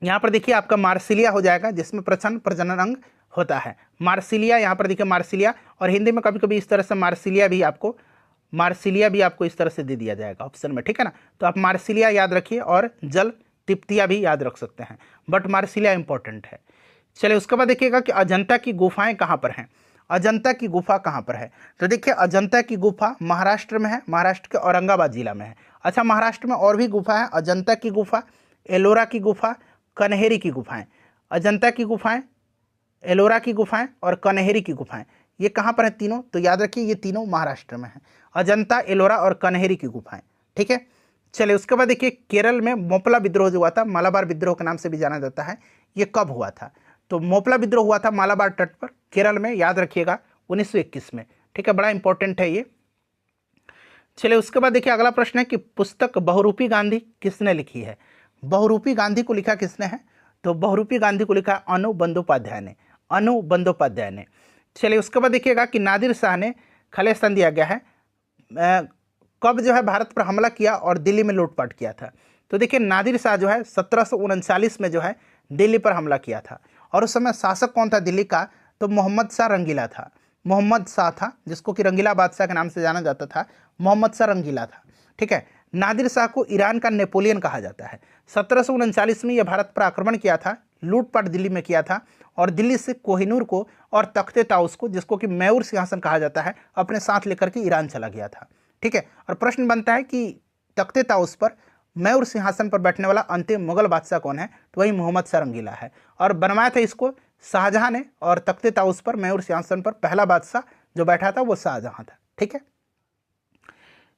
यहाँ पर देखिए आपका मार्सिलिया हो जाएगा, जिसमें प्रच्छन्न प्रजनन अंग होता है। मार्सिलिया, यहाँ पर देखिए मार्सिलिया, और हिंदी में कभी कभी इस तरह से मार्सिलिया भी आपको इस तरह से दे दिया जाएगा ऑप्शन में। ठीक है ना, तो आप मार्सिलिया याद रखिए और जल तिप्तिया भी याद रख सकते हैं, बट मार्सिलिया इंपॉर्टेंट है। चलिए उसके बाद देखिएगा कि अजंता की गुफाएं कहाँ पर हैं। अजंता की गुफा कहाँ पर है, तो देखिए अजंता की गुफा महाराष्ट्र में है, महाराष्ट्र के औरंगाबाद जिला में है। अच्छा, महाराष्ट्र में और भी गुफा है, अजंता की गुफा, एलोरा की गुफा, कन्हेरी की गुफाएं। अजंता की गुफाएं, एलोरा की गुफाएं और कन्हेरी की गुफाएं, ये कहाँ पर है तीनों, तो याद रखिए ये तीनों महाराष्ट्र में है, अजंता, एलोरा और कन्हेरी की गुफाएं। ठीक है, चलिए उसके बाद देखिए केरल में मोपला विद्रोह जो हुआ था, मालाबार विद्रोह के नाम से भी जाना जाता है, ये कब हुआ था, तो मोपला विद्रोह हुआ था मालाबार तट पर केरल में, याद रखिएगा 1921 में। ठीक है, बड़ा इंपॉर्टेंट है ये। चलिए उसके बाद देखिए अगला प्रश्न है कि पुस्तक बहुरूपी गांधी किसने लिखी है। बहुरूपी गांधी को लिखा किसने है, तो बहुरूपी गांधी को लिखा अनु बंदोपाध्याय ने, अनु बंदोपाध्याय ने। चलिए उसके बाद देखिएगा कि नादिर शाह ने खालिस्तान दिया गया है, कब जो है भारत पर हमला किया और दिल्ली में लूटपाट किया था, तो देखिए नादिर शाह जो है 1739 में जो है दिल्ली पर हमला किया था। और उस समय शासक कौन था दिल्ली का, तो मोहम्मद शाह रंगीला था, मोहम्मद शाह था, जिसको कि रंगीला बादशाह के नाम से जाना जाता था, मोहम्मद शाह रंगीला था। ठीक है, नादिर शाह को ईरान का नेपोलियन कहा जाता है। 1739 में यह भारत पर आक्रमण किया था, लूटपाट दिल्ली में किया था और दिल्ली से कोहिनूर को और तख्ते ताउस को, जिसको कि मैसूर सिंहासन कहा जाता है, अपने साथ लेकर के ईरान चला गया था। ठीक है, और प्रश्न बनता है कि तख्ते ताउस पर मैसूर सिंहासन पर बैठने वाला अंतिम मुगल बादशाह कौन है, तो वही मोहम्मद शाह रंगीला है। और बनवाया था इसको शाहजहां ने, और तख्ते ताउस पर मैसूर सिंहासन पर पहला बादशाह जो बैठा था वो शाहजहां था। ठीक है,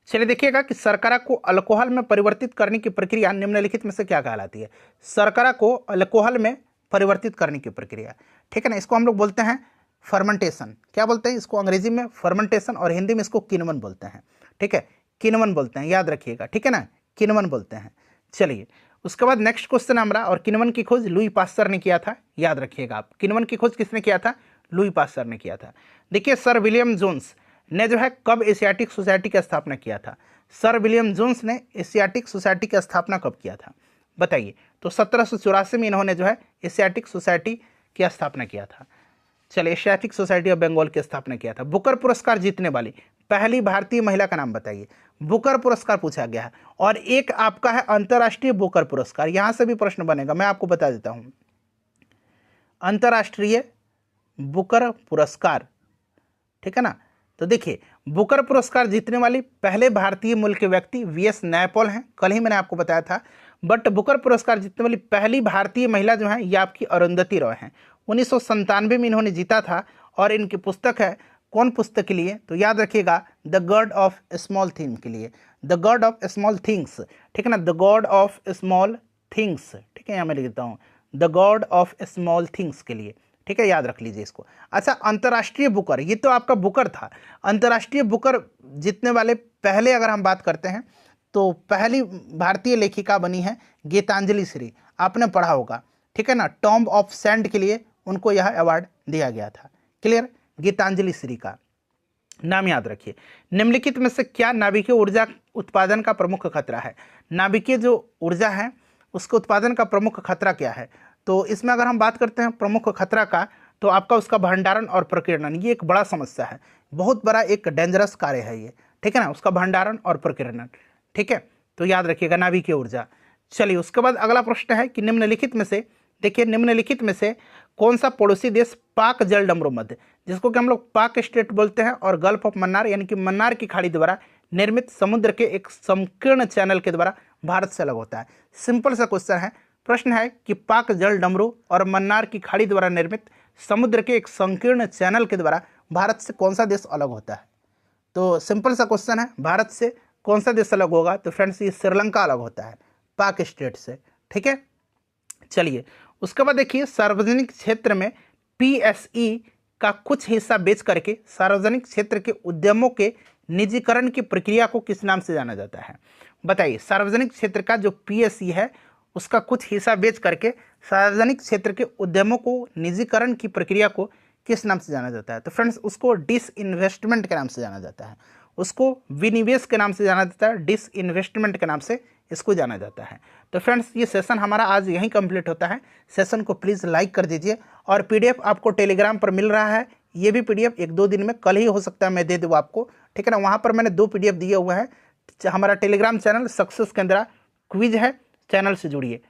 चलिए देखिएगा कि शर्करा को अल्कोहल में परिवर्तित करने की प्रक्रिया निम्नलिखित में से क्या कहलाती है। शर्करा को अल्कोहल में परिवर्तित करने की प्रक्रिया, ठीक है ना, इसको हम लोग बोलते हैं फर्मेंटेशन। क्या बोलते हैं इसको? अंग्रेजी में फर्मेंटेशन और हिंदी में इसको किण्वन बोलते हैं। ठीक है, किण्वन बोलते हैं, याद रखिएगा। ठीक है ना, किण्वन बोलते हैं। चलिए उसके बाद नेक्स्ट क्वेश्चन हमारा, और किण्वन की खोज लुई पास्चर ने किया था, याद रखिएगा आप। किण्वन की खोज किसने किया था? लुई पास्चर ने किया था। देखिए सर विलियम जोन्स ने जो है कब एशियाटिक सोसाइटी की स्थापना किया था? सर विलियम जोन्स ने एशियाटिक सोसाइटी की स्थापना कब किया था बताइए? तो 1784 में इन्होंने जो है एशियाटिक सोसाइटी की स्थापना किया था। चलिए एशियाटिक सोसाइटी ऑफ बंगाल की स्थापना किया था। बुकर पुरस्कार जीतने वाली पहली भारतीय महिला का नाम बताइए। बुकर पुरस्कार पूछा गया है। और एक आपका है अंतर्राष्ट्रीय बुकर पुरस्कार, यहां से भी प्रश्न बनेगा, मैं आपको बता देता हूं। अंतर्राष्ट्रीय बुकर पुरस्कार, ठीक है ना, तो देखिए बुकर पुरस्कार जीतने वाली पहले भारतीय मूल के व्यक्ति वीएस नायपॉल हैं, कल ही मैंने आपको बताया था। बट बुकर पुरस्कार जीतने वाली पहली भारतीय महिला जो है ये आपकी अरुंधति रॉय हैं। 1997 में इन्होंने जीता था। और इनकी पुस्तक है, कौन पुस्तक के लिए? तो याद रखिएगा the God of small thing के लिए, the God of small things, ठीक है ना, the God of small things, ठीक है, यहाँ मैं लिख देता हूँ the God of small things के लिए। ठीक है, याद रख लीजिए इसको। अच्छा, अंतर्राष्ट्रीय बुकर, ये तो आपका बुकर था। अंतर्राष्ट्रीय बुकर जीतने वाले पहले अगर हम बात करते हैं तो पहली भारतीय लेखिका बनी है गीतांजलि श्री, आपने पढ़ा होगा। ठीक है ना, टॉम्ब ऑफ सैंड के लिए उनको यह अवार्ड दिया गया था। क्लियर? गीतांजलि श्री का नाम याद रखिए। निम्नलिखित में से क्या नाभिकीय ऊर्जा उत्पादन का प्रमुख खतरा है? नाभिकीय जो ऊर्जा है उसके उत्पादन का प्रमुख खतरा क्या है? तो इसमें अगर हम बात करते हैं प्रमुख खतरा का, तो आपका उसका भंडारण और प्रकीर्णन, ये एक बड़ा समस्या है, बहुत बड़ा एक डेंजरस कार्य है ये। ठीक है ना, उसका भंडारण और प्रकीर्णन। ठीक है, तो याद रखिएगा नाभिकीय ऊर्जा। चलिए उसके बाद अगला प्रश्न है कि निम्नलिखित में से, देखिए निम्नलिखित में से कौन सा पड़ोसी देश पाक जलडमरू मध्य, जिसको कि हम लोग पाक स्टेट बोलते हैं, और गल्फ ऑफ मन्नार यानी कि मन्नार की खाड़ी द्वारा निर्मित समुद्र के एक संकीर्ण चैनल के द्वारा भारत से अलग होता है? सिंपल सा क्वेश्चन है। प्रश्न है कि पाक जलडमरू और मन्नार की खाड़ी द्वारा निर्मित समुद्र के एक संकीर्ण चैनल के द्वारा भारत से कौन सा देश अलग होता है? तो सिंपल सा क्वेश्चन है, भारत से कौन सा देश अलग होगा? तो फ्रेंड्स ये श्रीलंका अलग होता है पाक स्टेट से। ठीक है, चलिए उसके बाद देखिए सार्वजनिक क्षेत्र में पीएसई का कुछ हिस्सा बेच करके सार्वजनिक क्षेत्र के उद्यमों के निजीकरण की प्रक्रिया को किस नाम से जाना जाता है बताइए? सार्वजनिक क्षेत्र का जो पीएसई है उसका कुछ हिस्सा बेच करके सार्वजनिक क्षेत्र के उद्यमों को निजीकरण की प्रक्रिया को किस नाम से जाना जाता है? तो फ्रेंड्स उसको डिसइन्वेस्टमेंट के नाम से जाना जाता है, उसको विनिवेश के नाम से जाना जाता है, डिसइन्वेस्टमेंट के नाम से इसको जाना जाता है। तो फ्रेंड्स ये सेशन हमारा आज यहीं कंप्लीट होता है। सेशन को प्लीज़ लाइक कर दीजिए। और पीडीएफ आपको टेलीग्राम पर मिल रहा है, ये भी पीडीएफ 1-2 दिन में, कल ही हो सकता है मैं दे दूँ आपको। ठीक है ना, वहाँ पर मैंने 2 पीडीएफ दिए हुए हैं। हमारा टेलीग्राम चैनल सक्सेस केंद्रा क्विज है, चैनल से जुड़िए।